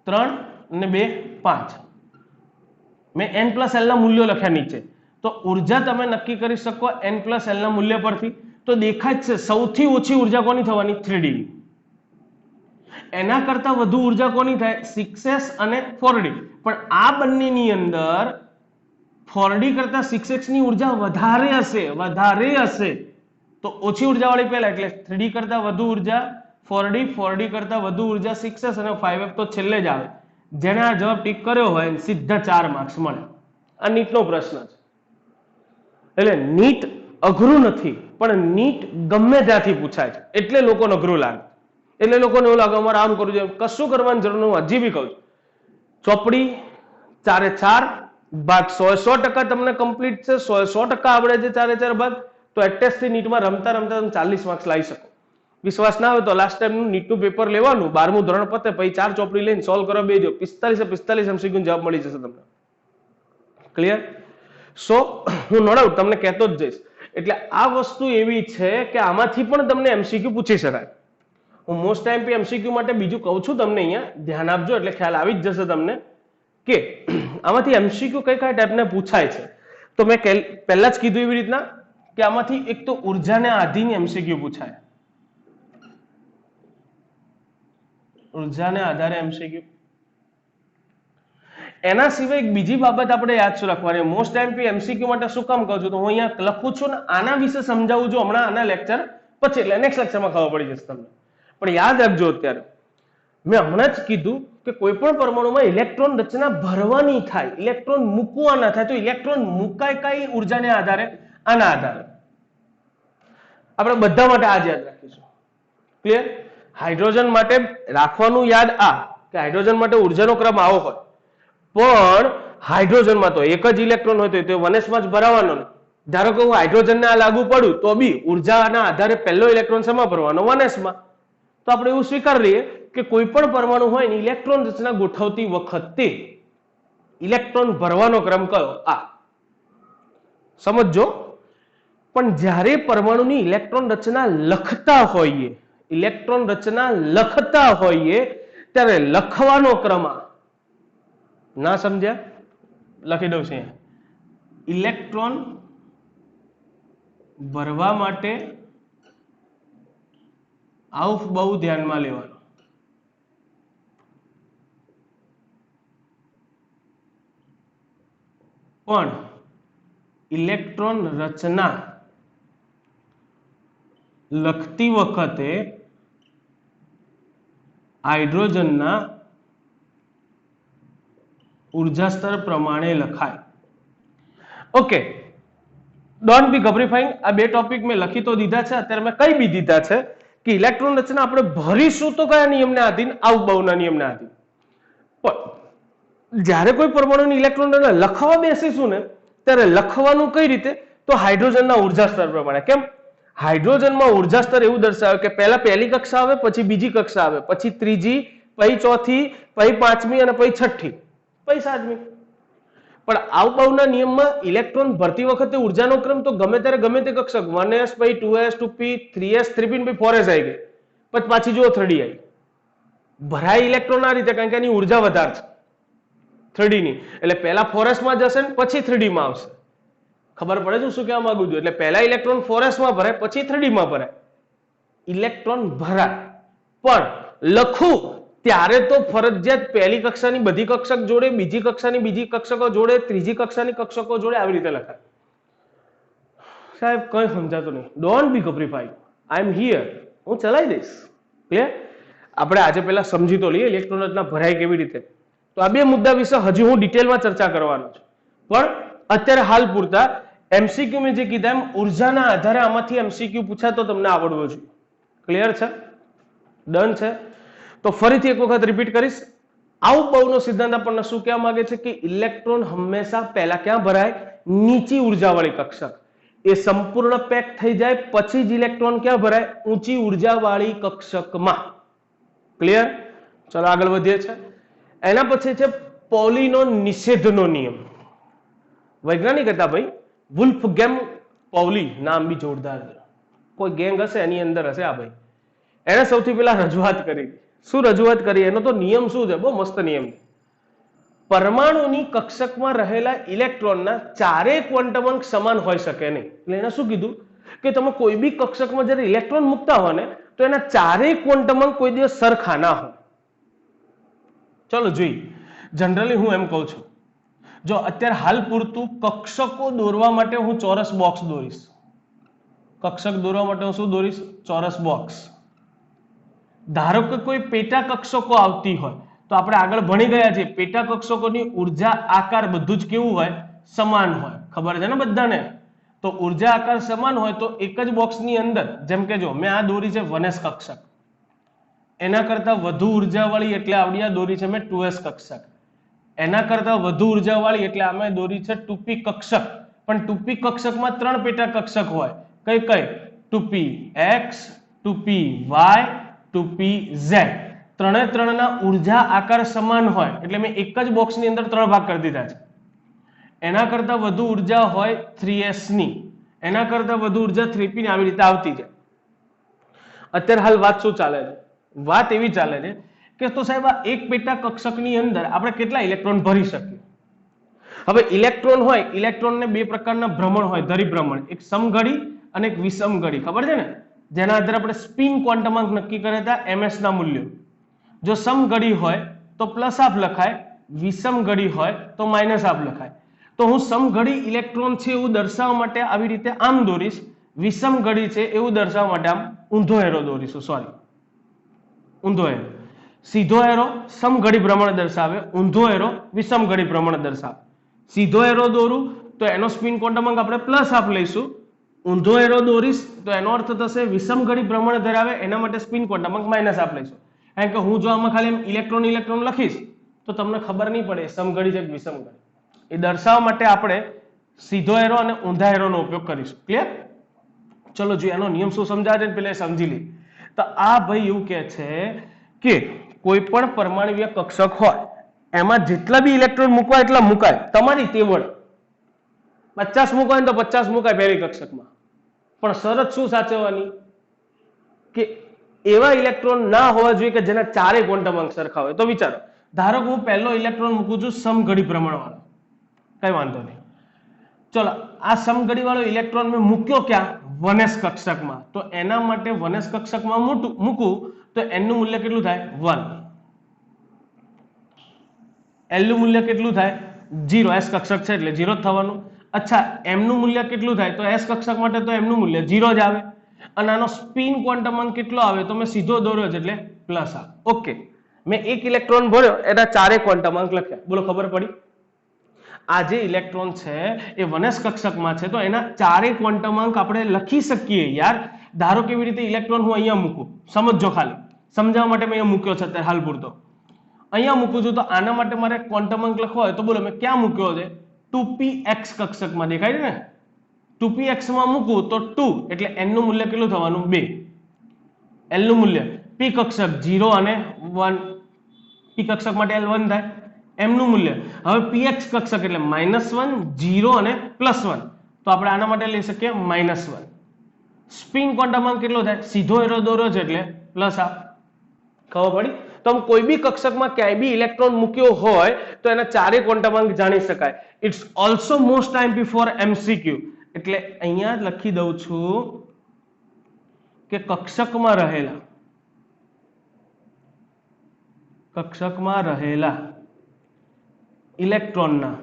3 અને 2 5. મેં n+l ના મૂલ્યો લખ્યા નીચે. તો ઉર્જા તમે નક્કી કરી શકો n+l ના મૂલ્ય પરથી. તો દેખાય છે સૌથી ઓછી ઉર્જા કોની થવાની? 3D. એના કરતા વધુ ઉર્જા કોની થાય? 6S અને 4D. પણ આ બંનેની અંદર 4D કરતા 6X ની ઉર્જા વધારે હશે. તો ઓછી ઉર્જા વાળી પહેલા, એટલે 3D કરતા વધુ ઉર્જા 4D કરતા વધુ ઉર્જા 6S અને 5F તો છેલ્લે જ આવે. જેને આ જવાબ ટીક કર્યો હોય એને સીધા 4 માર્ક્સ મળે. આ નીટનો પ્રશ્ન છે. એટલે નીટ અઘરું નથી, પણ નીટ ગમે ત્યાંથી પૂછાય છે એટલે લોકોને અઘરું લાગે. એટલે લોકોને એવું લાગે અમારે આમ કરવું જોઈએ. કશું કરવાની જરૂર નહીં. હું હજી બી કહું છું, ચોપડી 4/4 ભાગ 100% તમને કમ્પ્લીટ છે, 100% આવડે છે 4/4 ભાગ, તો એટેચ થી નીટમાં રમતા રમતા તમે 40 માર્ક્સ લાવી શકો. વિશ્વાસ ના હોય તો લાસ્ટ ટાઈમ નીટનું પેપર લેવાનું, 12મું ધોરણ પતે પછી 4 ચોપડી લઈને સોલ્વ કરવા બેસજો, 45 MCQ જવાબ મળી જશે તમને. ક્લિયર? સો હું નો ડાઉટ તમને કહેતો જ જઈશ. એટલે આ વસ્તુ એવી છે કે આમાંથી પણ તમને MCQ પૂછી શકાય. હું મોસ્ટ ટાઈમ પી MCQ માટે બીજું કહું છું તમને, અહીંયા ધ્યાન આપજો એટલે ખ્યાલ આવી જ જશે તમને કે આમાંથી MCQ કઈ કઈ ટાઈપને પૂછાય છે. તો મેં પહેલા જ કીધું એવી રીતના કે આમાંથી એક તો ઉર્જાને આધીન MCQ પૂછાય, ઉર્જાને આધારે MCQ. એના સિવાય એક બીજી બાબત આપણે યાદ રાખવાની, મોસ્ટ ટાઈમ પી MCQ માટે શું કામ કહું છું તો હું અહીંયા લખું છું ને આના વિશે સમજાવું છું હમણાં આના લેક્ચર પછી, એટલે નેક્સ્ટ લેક્ચરમાં ખબર પડી જશે તમને. પણ યાદ રાખજો અત્યારે મેં હમણાં જ કીધું કે કોઈ પણ પરમાણુમાં ઇલેક્ટ્રોન રચના ભરવાની થાય, ઇલેક્ટ્રોન મૂકવાના થાય. તો ઇલેક્ટ્રોન મુકાય કઈ ઉર્જાને આધારે? આના આધારે. આપણે બધા માટે આ જ યાદ રાખીશું. ક્લિયર? હાઇડ્રોજન માટે રાખવાનું યાદ આ કે હાઇડ્રોજન માટે ઉર્જાનો ક્રમ આવો હોય, પણ હાઇડ્રોજનમાં તો એક જ ઇલેક્ટ્રોન હોય તો 1s માં જ ભરાવાનો ને. ધારો કે હું હાઇડ્રોજનને આ લાગુ પડું તો બી ઉર્જાના આધારે પહેલો ઇલેક્ટ્રોન શેમાં ભરવાનો? 1s માં. તો આપણે એવું સ્વીકાર લઈએ કે કોઈ પણ પરમાણુ હોય ને ઇલેક્ટ્રોન રચના ગોઠવતી વખતે ઇલેક્ટ્રોન ભરવાનો ક્રમ કયો? આ સમજો. પણ જ્યારે પરમાણુની ઇલેક્ટ્રોન રચના લખતા હોઈએ ત્યારે લખવાનો ક્રમ ના સમજ્યા? લખી દઉં છે. ઇલેક્ટ્રોન ભરવા માટે આવું બહુ ધ્યાનમાં લેવાનું. પણ ઇલેક્ટ્રોન રચના લખતી વખતે હાઇડ્રોજનના ઉર્જા સ્તર પ્રમાણે લખાય. ઓકે, ડોન્ટ બી ગભરીફાઈંગ. આ બે ટોપિક મેં લખી તો દીધા છે, અત્યારે મેં કઈ બી દીધા છે કે ઇલેક્ટ્રોન રચના આપણે ભરીશું તો કયા નિયમને આધીન? આઉફબાઉના નિયમને આધીન. પણ જ્યારે કોઈ પરમાણુની ઇલેક્ટ્રોન લખવા બેસીશું ને ત્યારે લખવાનું કઈ રીતે? તો હાઇડ્રોજનના ઉર્જા સ્તર પ્રમાણે. કેમ? હાઇડ્રોજનમાં ઉર્જા સ્તર એવું દર્શાવે કે પહેલા પહેલી કક્ષા આવે, પછી બીજી કક્ષા આવે, પછી ત્રીજી, પછી ચોથી, પછી પાંચમી અને પછી છઠ્ઠી, પછી સાતમી. પણ આઉફબાઉના નિયમમાં ઇલેક્ટ્રોન ભરતી વખતે ઉર્જાનો ક્રમ તો ગમે ત્યારે ગમે તે કક્ષક 1s, પછી 2s, 2p, 3s, 3p, પછી 4s આવી ગઈ, પછી પાછી જુઓ 3d આવી. ભરાય ઇલેક્ટ્રોન આ રીતે, કારણ કે એની ઉર્જા વધારે છે 3D ની, એટલે પહેલા 4s માં જશે ને પછી 3D માં આવશે. ખબર પડે છે શું કહેવા માંગુ છું? એટલે પહેલા ઇલેક્ટ્રોન 4s માં ભરાય પછી 3D માં ભરાય. ઇલેક્ટ્રોન ભરાય પણ લખું ત્યારે તો ફરજિયાત પહેલી કક્ષાની બધી કક્ષક જોડે, બીજી કક્ષાની બીજી કક્ષકો જોડે, ત્રીજી કક્ષાની કક્ષકો જોડે આવી રીતે લખાય. સાહેબ કઈ સમજાતું નહીં. Don't be ગભરીફાઈ, I am here, હું ચલાવી દઈશ. ક્લિયર? આપણે આજે પહેલા સમજી તો લઈએ ઇલેક્ટ્રોન રચના ભરાય કેવી રીતે. તો આ બે મુદ્દા વિશે હજી હું ડિટેલમાં ચર્ચા કરવાનો છું, પણ અત્યારે હાલ પૂરતા એમસીક્યુ મેં જે કીધા એમ ઉર્જાના આધારે આમાંથી એમસીક્યુ પૂછાય તો તમને આવડવો જોઈએ. ક્લિયર છે? ડન છે? તો ફરીથી એક વખત રિપીટ કરીશ. આઉટ-બાઉનો સિદ્ધાંત આપણને શું કહેવા માંગે છે કે ઇલેક્ટ્રોન હંમેશા પહેલા ક્યાં ભરાય? નીચી ઉર્જાવાળી કક્ષક. એ સંપૂર્ણ પેક થઈ જાય પછી જ ઇલેક્ટ્રોન ક્યાં ભરાય? ઊંચી ઉર્જાવાળી કક્ષકમાં. ક્લિયર? ચલો આગળ વધીએ છે. એના પછી છે પોલીનો નિષેધનો નિયમ. વૈજ્ઞાનિક હતા ભાઈ વુલ્ફગેમ પૌલી, નામ બી જોરદાર છે. કોઈ ગેંગ હશે એની અંદર હશે આ ભાઈ. એને સૌથી પહેલા રજૂઆત કરી. શું રજૂઆત કરી? એનો તો નિયમ શું છે? બહુ મસ્ત નિયમ છે. પરમાણુની કક્ષકમાં રહેલા ઇલેક્ટ્રોનના ચારેય ક્વોન્ટમ અંક સમાન હોઈ શકે નહીં. એટલે એને શું કીધું કે તમે કોઈ બી કક્ષકમાં જ્યારે ઇલેક્ટ્રોન મૂકતા હોય ને તો એના ચારેય ક્વોન્ટમ અંક કોઈ દિવસ સરખા ના હોય. ચલો જોઈએ. જનરલી હું એમ કહું છું, જો અત્યારે હાલ પૂરતું કક્ષકો દોરવા માટે હું ચોરસ બોક્સ દોરીશ. કક્ષક દોરવા માટે હું શું દોરીશ? ચોરસ બોક્સ. ધારો કે કોઈ પેટા કક્ષકો આવતી હોય તો આપણે આગળ ભણી ગયા છીએ પેટા કક્ષકોની ઉર્જા આકાર બધું જ કેવું હોય? સમાન હોય. ખબર છે ને બધાને? તો ઉર્જા આકાર સમાન હોય તો એક જ બોક્સની અંદર, જેમ કે જો મેં આ દોરી છે 1s કક્ષક, એના કરતા વધુ ઉર્જાવાળી એટલે આવડી આ દોરી છે મેં 2s કક્ષક, એના કરતા વધુ ઉર્જાવાળી એટલે આમે દોરી છે 2p કક્ષક. પણ 2p કક્ષકમાં 3 પેટા કક્ષક હોય. કઈ કઈ? 2px, 2py, 2pz. ત્રણે ત્રણના ઉર્જા આકાર સમાન હોય એટલે મેં એક જ બોક્સની અંદર 3 ભાગ કરી દીધા છે. એના કરતા વધુ ઉર્જા હોય 3s ની, એના કરતા વધુ ઉર્જા 3p ની, આવી રીતે આવતી છે. અત્યારે હાલ વાત શું ચાલે છે? વાત એવી ચાલે છે કે તો સાહેબ આ એક પેટા કક્ષકની અંદર આપણે કેટલા ઇલેક્ટ્રોન ભરી શકીએ? હવે ઇલેક્ટ્રોન હોય, ઇલેક્ટ્રોનને બે પ્રકારના ભ્રમણ હોય, ધરીભ્રમણ, એક સમઘડી અને એક વિષમઘડી. ખબર છે ને? જેના આધારે આપણે સ્પિન ક્વોન્ટમાંક નક્કી કર્યા હતા ms ના મૂલ્યો. જો સમઘડી હોય તો પ્લસ હાફ લખાય, વિષમઘડી હોય તો માઇનસ હાફ લખાય. તો હું સમઘડી ઇલેક્ટ્રોન છે એવું દર્શાવવા માટે આવી રીતે આમ દોરીશ, વિષમઘડી છે એવું દર્શાવવા માટે આમ ઊંધો એરો દોરીશું. સોરી, ઊંધો એરો. સીધો એરો સમઘડી ભ્રમણ દર્શાવે, ઊંધો એરો વિષમઘડી ભ્રમણ દર્શાવે. સીધો એરો દોરું તો એનો સ્પિન ક્વોન્ટમાંક આપણે પ્લસ હાફ લઈશું. ઊંધો એરો દોરીશ તો એનો અર્થ થશે વિષમઘડી ભ્રમણ ધરાવે, એના માટે સ્પિન ક્વોન્ટમાંક માઇનસ હાફ લઈશું. કારણ કે હું જો આમાં ખાલી ઇલેક્ટ્રોન ઇલેક્ટ્રોન લખીશ તો તમને ખબર નહીં પડે સમઘડી છે કે વિષમઘડી. એ દર્શાવવા માટે આપણે સીધો એરો અને ઊંધા એરોનો ઉપયોગ કરીશું. ક્લિયર? ચલો જોઈએ એનો નિયમ શું સમજાવે છે પેલા સમજી લઈએ. તો આ ભાઈ એવું કહે છે કે કોઈ પણ પરમાણુય કક્ષક હોય એમાં જેટલા બી ઇલેક્ટ્રોન મૂકવા એટલા મુકાય. તમારી તેવડ 50 મુકાય તો 50 મુકાય પહેલી કક્ષકમાં. પણ શરત શું સાચવવાની? કે એવા ઇલેક્ટ્રોન ના હોવા જોઈએ કે જેના ચારે ક્વોન્ટમ અંક સરખા હોય. તો વિચારો, ધારો કે હું પહેલો ઇલેક્ટ્રોન મૂકું છું સમઘડી ભ્રમણ વાળો, કઈ વાંધો નહીં. ચલો આ સમઘડી વાળો ઇલેક્ટ્રોન મેં મૂક્યો ક્યાં? 1s કક્ષકમાં. તો એના માટે 1s કક્ષકમાં મૂકું તો n નું મૂલ્ય કેટલું થાય? 1. l નું મૂલ્ય કેટલું થાય? 0. s કક્ષક છે એટલે 0 જ થવાનું. અચ્છા, m નું મૂલ્ય કેટલું થાય? તો s કક્ષક માટે તો m નું મૂલ્ય 0 જ આવે. અને આનો સ્પિન ક્વોન્ટમ અંક કેટલો આવે? તો મેં સીધો દોર્યો છે એટલે પ્લસ આવે. ઓકે, મેં એક ઇલેક્ટ્રોન ભર્યો એના ચારે ક્વોન્ટમ અંક લખ્યા. બોલો ખબર પડી? આ જે ઇલેક્ટ્રોન છે એ 1s કક્ષકમાં છે તો એના ચારે ક્વોન્ટમ અંક આપણે લખી શકીએ યાર. ધારો કેવી રીતે ઇલેક્ટ્રોન હું અહીંયા મૂકું, સમજો, ખાલી સમજાવવા માટે મેં અહીંયા મૂક્યો છે અત્યારે હાલ પૂરતો. અહીંયા મૂકું છું તો આના માટે મારે ક્વોન્ટમ અંક લખવો હોય તો બોલો મેં ક્યાં મૂક્યો છે? 2px કક્ષકમાં. દેખાય છે ને? 2px માં મૂકું તો 2 એટલે n નું મૂલ્ય કેટલું થવાનું? 2. l નું મૂલ્ય p કક્ષક 0 અને 1, p કક્ષક માટે l 1 થાય. m નું મૂલ્ય હવે px કક્ષક એટલે -1, 0 અને +1. તો આપણે આના માટે લઈ શકીએ -1. સ્પિન ક્વોન્ટમ અંક કેટલો થાય? સીધો એરો દોર્યો છે એટલે પ્લસ હાફ. ખબર પડી? તમે કોઈ બી કક્ષકમાં ક્યાંય બી ઇલેક્ટ્રોન મૂક્યો હોય તો એના ચારે ક્વોન્ટમાંક જાણી શકાય. It's also most time for MCQ. એટલે અહીંયા લખી દઉં છું કે કક્ષકમાં રહેલા ઇલેક્ટ્રોનના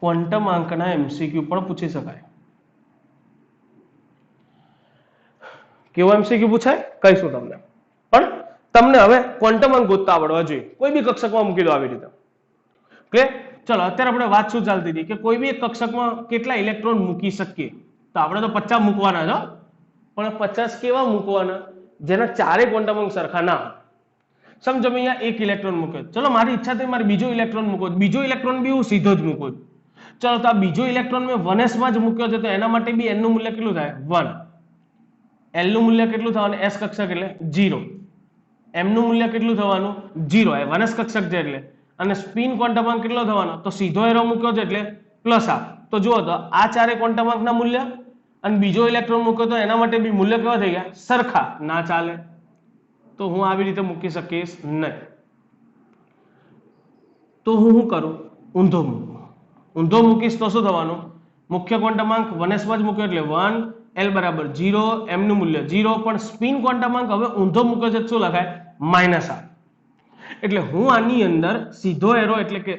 ક્વોન્ટમાંકના MCQ પણ પૂછી શકાય. કેવો MCQ પૂછાય કહીશું તમને, પણ તમને હવે ક્વોન્ટમાંક ગોતતા આવડવા જોઈએ. કોઈ બી કક્ષકમાં મૂકી દો આવી રીતે. ક્લિયર? ચલો અત્યારે આપણે વાત શું ચાલતી હતી કે કોઈ બી એક કક્ષકમાં કેટલા ઇલેક્ટ્રોન મૂકી શકીએ. તો આપણે તો 50 મૂકવાના જ, પણ 50 કેવા મૂકવાના જેના ચારે ક્વોન્ટમાંક સરખા ના હોય. સમજો મેં અહીંયા એક ઇલેક્ટ્રોન મૂક્યો, ચલો મારી ઈચ્છા થઈ મારે બીજો ઇલેક્ટ્રોન મૂકવો, બીજો ઇલેક્ટ્રોન બી હું સીધો જ મૂકું. ચલો તો આ બીજો ઇલેક્ટ્રોન મેં 1s માં જ મૂક્યો છે, તો એના માટે બી n નું મૂલ્ય કેટલું થાય? 1. l નું મૂલ્ય કેટલું થવાનું? s કક્ષક એટલે 0. m નું મૂલ્ય કેટલું થવાનું? 0. એ 1s કક્ષક છે એટલે. અને સ્પિન ક્વોન્ટમાંક કેટલો થવાનો? તો સીધો એરો મૂક્યો છે એટલે પ્લસ આ. તો જુઓ તો આ ચારે ક્વોન્ટમાંકના મૂલ્ય અને બીજો ઇલેક્ટ્રોન મૂક્યો તો એના માટે બી મૂલ્ય કેવા થઈ ગયા? સરખા. ના ચાલે, તો હું આવી રીતે મૂકી શકીશ નહીં. તો હું શું કરું? ઊંધો મૂકું. ઊંધો મૂકીશ તો શું થવાનું? મુખ્ય ક્વોન્ટમાંક 1s માં જ મૂક્યો એટલે 1, l બરાબર 0, m નું મૂલ્ય 0, પણ સ્પિન ક્વોન્ટમાંક હવે ઊંધો મૂક્યો છે શું લખાય? -r. એટલે હું આની અંદર સીધો એરો એટલે કે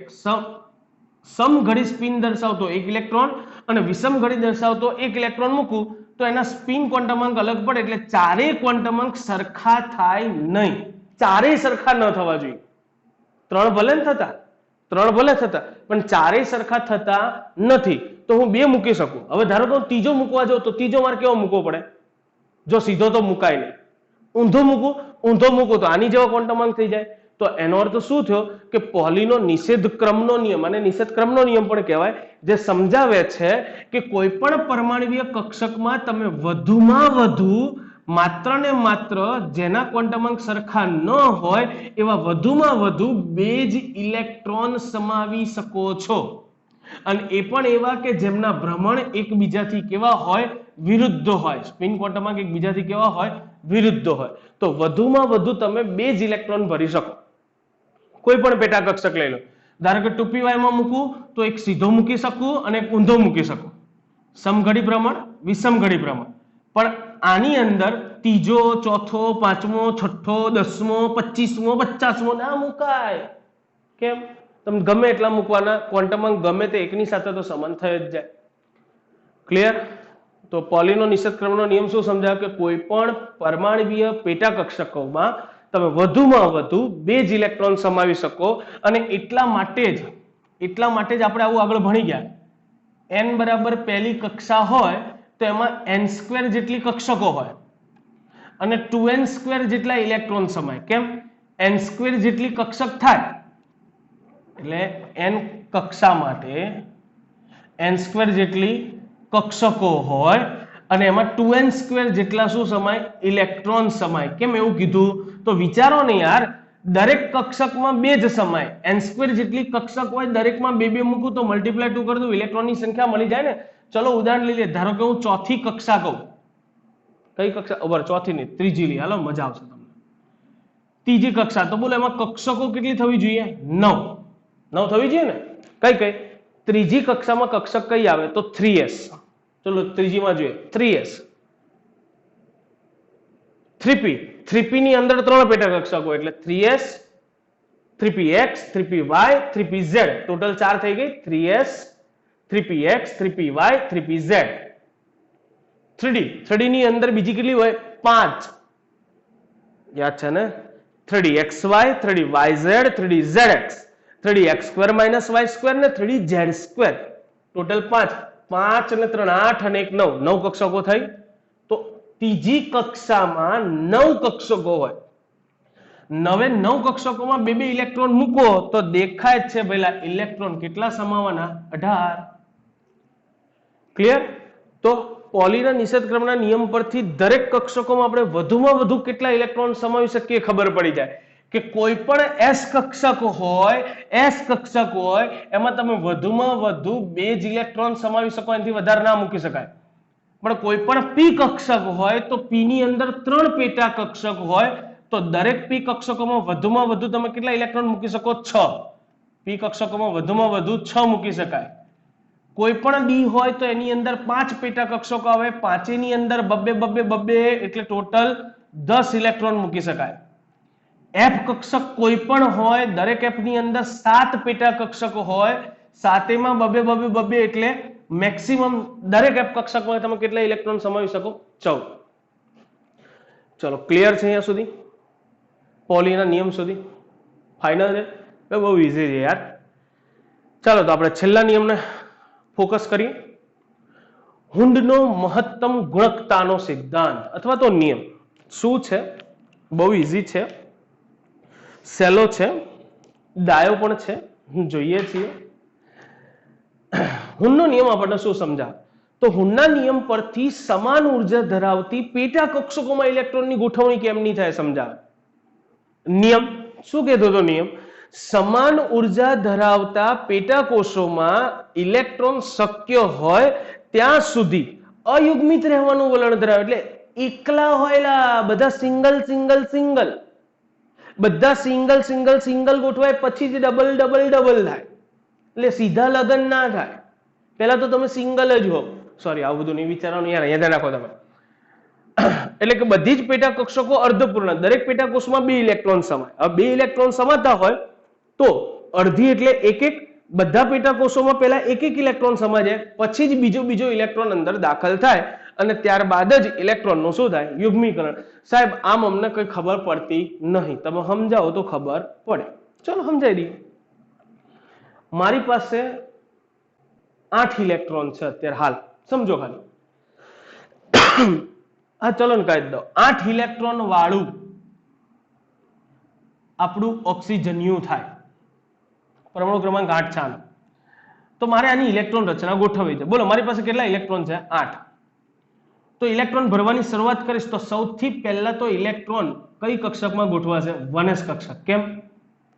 સમઘડી સ્પિન દર્શાવતો એક ઇલેક્ટ્રોન અને વિષમઘડી દર્શાવતો એક ઇલેક્ટ્રોન મૂકું તો એના સ્પિન ક્વોન્ટમાંક અલગ પડે, એટલે ચારેય ક્વોન્ટમાંક સરખા થાય નહીં. ચારેય સરખા ન થવા જોઈએ. 3 ભલે થતા પણ ચારેય સરખા થતા નથી. તો હું 2 મૂકી શકું. હવે ધારો કે હું ત્રીજો મૂકવા જાઉં તો ત્રીજો મારે કેવો મૂકવો પડે? જો સીધો તો મુકાય નહીં. ઊંધો મૂકું તો આની જેવો ક્વોન્ટમાંક થઈ જાય. તો એનો અર્થ શું થયો કે પોલીનો નિષેધ ક્રમનો નિયમ, અને નિષેધ ક્રમનો નિયમ પણ કહેવાય, જે સમજાવે છે કે કોઈ પણ પરમાણ્વીય કક્ષકમાં તમે વધુમાં વધુ માત્ર ને માત્ર જેના ક્વોન્ટમાંક સરખા ન હોય એવા વધુમાં વધુ 2 જ ઇલેક્ટ્રોન સમાવી શકો છો. અને એ પણ એવા કે જેમના ભ્રમણ એકબીજાથી કેવા હોય? વિરુદ્ધ હોય. સ્પિન ક્વોન્ટમાંક એકબીજાથી કેવા હોય? વિરુદ્ધ હોય. તો વધુમાં વધુ તમે 2 જ ઇલેક્ટ્રોન ભરી શકો. કોઈ પણ પેટા કક્ષક લઈ લો. ધારો કે 2py માં મૂકું તો એક સીધો મૂકી શકું અને એક ઊંધો મૂકી શકું. સમઘડી ભ્રમણ, વિષમઘડી ભ્રમણ. પણ આની અંદર ત્રીજો, ચોથો, પાંચમો, છઠ્ઠો, 10મો, 25મો, 50મો ના મુકાય. કેમ? તમે ગમે એટલા મૂકવાના, ક્વોન્ટમાંક ગમે તે એકની સાથે તો સમાન થઈ જ જાય. ક્લિયર? તો પોલીનો નિષેધ ક્રમનો નિયમ શું સમજાવે કે કોઈ પણ પરમાણ્વીય પેટા કક્ષકોમાં તમે વધુમાં વધુ 2 જ ઇલેક્ટ્રોન સમાવી શકો. અને એટલા માટે જ આપણે આવું આગળ ભણી ગયા. n બરાબર પહેલી કક્ષા હોય તો એમાં n² જેટલી કક્ષકો હોય અને 2n² જેટલા ઇલેક્ટ્રોન સમાય. કેમ? n² જેટલી કક્ષક થાય એટલે n કક્ષા માટે n² જેટલી કક્ષકો હોય અને એમાં 2n² જેટલા શું સમાય? ઇલેક્ટ્રોન સમાય. કેમ એવું કીધું? તો વિચારો ને યાર, દરેક કક્ષકમાં 2 જ સમાય. n² જેટલી કક્ષક હોય, દરેકમાં 2 મૂકું તો મલ્ટીપ્લાય 2 કરી દઉં, ઇલેક્ટ્રોનની સંખ્યા મળી જાય ને. ચલો ઉદાહરણ લઈ લે. ધારો કે હું ચોથી કક્ષા કહું. કઈ કક્ષા? ઓવર ચોથી નહીં, ત્રીજી લી. હાલો મજા આવશે તમને. ત્રીજી કક્ષા તો બોલો એમાં કક્ષકો કેટલી થવી જોઈએ? 9 થવી જોઈએ ને. કઈ? ત્રીજી કક્ષામાં કક્ષક કઈ આવે? તો 3s. ચલો ત્રીજીમાં જોઈએ 3s. 3p ની અંદર 3 પેટા કક્ષકો એટલે 3s, 3px, 3py, 3pz. Total 4 થઈ ગઈ. 3s, 3px, 3py, 3pz. 3d ની અંદર બીજી કેટલી હોય? 5. યાદ છે ને? 3dxy, 3dyz, 3dzx, 3x² - y² ને 3dz². ટોટલ 5. 5 અને 3 8 અને 1 9. 9 કક્ષકો થઈ. તો ત્રીજી કક્ષામાં 9 કક્ષકો હોય. 9 કક્ષકોમાં 2 ઇલેક્ટ્રોન મૂકો તો દેખાય જ છે પેલા ઇલેક્ટ્રોન કેટલા સમાવવાના? 18. ક્લિયર? તો પોલીના નિષેધ ક્રમના નિયમ પરથી દરેક કક્ષકોમાં આપણે વધુમાં વધુ કેટલા ઇલેક્ટ્રોન સમાવી શકીએ ખબર પડી જાય કે કોઈ પણ s કક્ષક હોય એમાં તમે વધુમાં વધુ 2 જ ઇલેક્ટ્રોન સમાવી શકો, એનાથી વધારે ના મૂકી શકાય. પણ કોઈ પણ પી કક્ષક હોય તો પી ની અંદર 3 પેટા કક્ષક હોય તો દરેક પી કક્ષકોમાં વધુમાં વધુ તમે કેટલા ઇલેક્ટ્રોન મૂકી શકો? 6. પી કક્ષકોમાં વધુમાં વધુ 6 મૂકી શકાય. કોઈ પણ ડી હોય તો એની અંદર 5 પેટા કક્ષકો આવે, 5 ની અંદર બબ્બે બબ્બે બબ્બે એટલે ટોટલ 10 ઇલેક્ટ્રોન મૂકી શકાય. એફ કક્ષક કોઈ પણ હોય, દરેક એફ ની અંદર 7 પેટા કક્ષકો હોય, સાતેમાં બબ્બે બબ્બે બબ્બે એટલે મેક્સિમમ દરેક એફ કક્ષકમાં તમે કેટલા ઇલેક્ટ્રોન સમાવી શકો? 14. ચલો ક્લિયર છે અહીંયા સુધી? પોલીના નિયમ સુધી ફાઇનલ છે? બહુ ઈઝી છે યાર. ચાલો તો આપણે છેલ્લા નિયમને ફોકસ કરીએ. હુંડનો મહત્તમ ગુણકતાનો સિદ્ધાંત અથવા તો નિયમ શું છે? બહુ ઈઝી છે, સહેલો છે, ડાયો પણ છે, જોઈએ છીએ. હુંડનો નિયમ આપણને શું સમજાવે? તો હુંડના નિયમ પરથી સમાન ઉર્જા ધરાવતી પેટા કક્ષકોમાં ઇલેક્ટ્રોનની ગોઠવણી કેમની થાય સમજાવે. નિયમ શું કહેતો હતો? નિયમ સમાન ઉર્જા ધરાવતા પેટા કોષોમાં ઇલેક્ટ્રોન શક્ય હોય ત્યાં સુધી અયુગ્મિત રહેવાનું વલણ ધરાવે. એટલે એકલા હોયલા, બધા સિંગલ સિંગલ સિંગલ, બધા સિંગલ સિંગલ સિંગલ ગોઠવાય પછી જ ડબલ ડબલ ડબલ થાય. એટલે સીધા લગન ના થાય. પહેલા તો તમે સિંગલ જ હો. સોરી, આવું બધું નહીં વિચારવાનું યાર, યાદ રાખો તમે. એટલે કે બધી જ પેટા કક્ષકો અર્ધપૂર્ણ, દરેક પેટા કોષમાં 2 ઇલેક્ટ્રોન સમાય. હવે 2 ઇલેક્ટ્રોન સમાતા હોય તો અડધી એટલે એક એક, બધા પેટા કોષોમાં પહેલા એક એક ઇલેક્ટ્રોન સમાય જાય, પછી જ બીજો ઇલેક્ટ્રોન અંદર દાખલ થાય અને ત્યારબાદ જ ઇલેક્ટ્રોનનું શું થાય? યુગ્મીકરણ. સાહેબ આમ અમને કઈ ખબર પડતી નહીં, તમે સમજાવો તો ખબર પડે. ચલો સમજાવી દઈએ. મારી પાસે 8 ઇલેક્ટ્રોન છે અત્યારે હાલ, સમજો ખાલી. હા ચલો ને કહી દો, 8 ઇલેક્ટ્રોન વાળું આપણું ઓક્સિજન્યુ થાય, પરમાણુ ક્રમાંક 8 છે આનો. તો મારે આની ઇલેક્ટ્રોન રચના ગોઠવવી છે. બોલો મારી પાસે કેટલા ઇલેક્ટ્રોન છે? 8. તો ઇલેક્ટ્રોન ભરવાની શરૂઆત કરીશ તો સૌથી પહેલા તો ઇલેક્ટ્રોન કઈ કક્ષકમાં ગોઠવાશે? 1s કક્ષક. કેમ?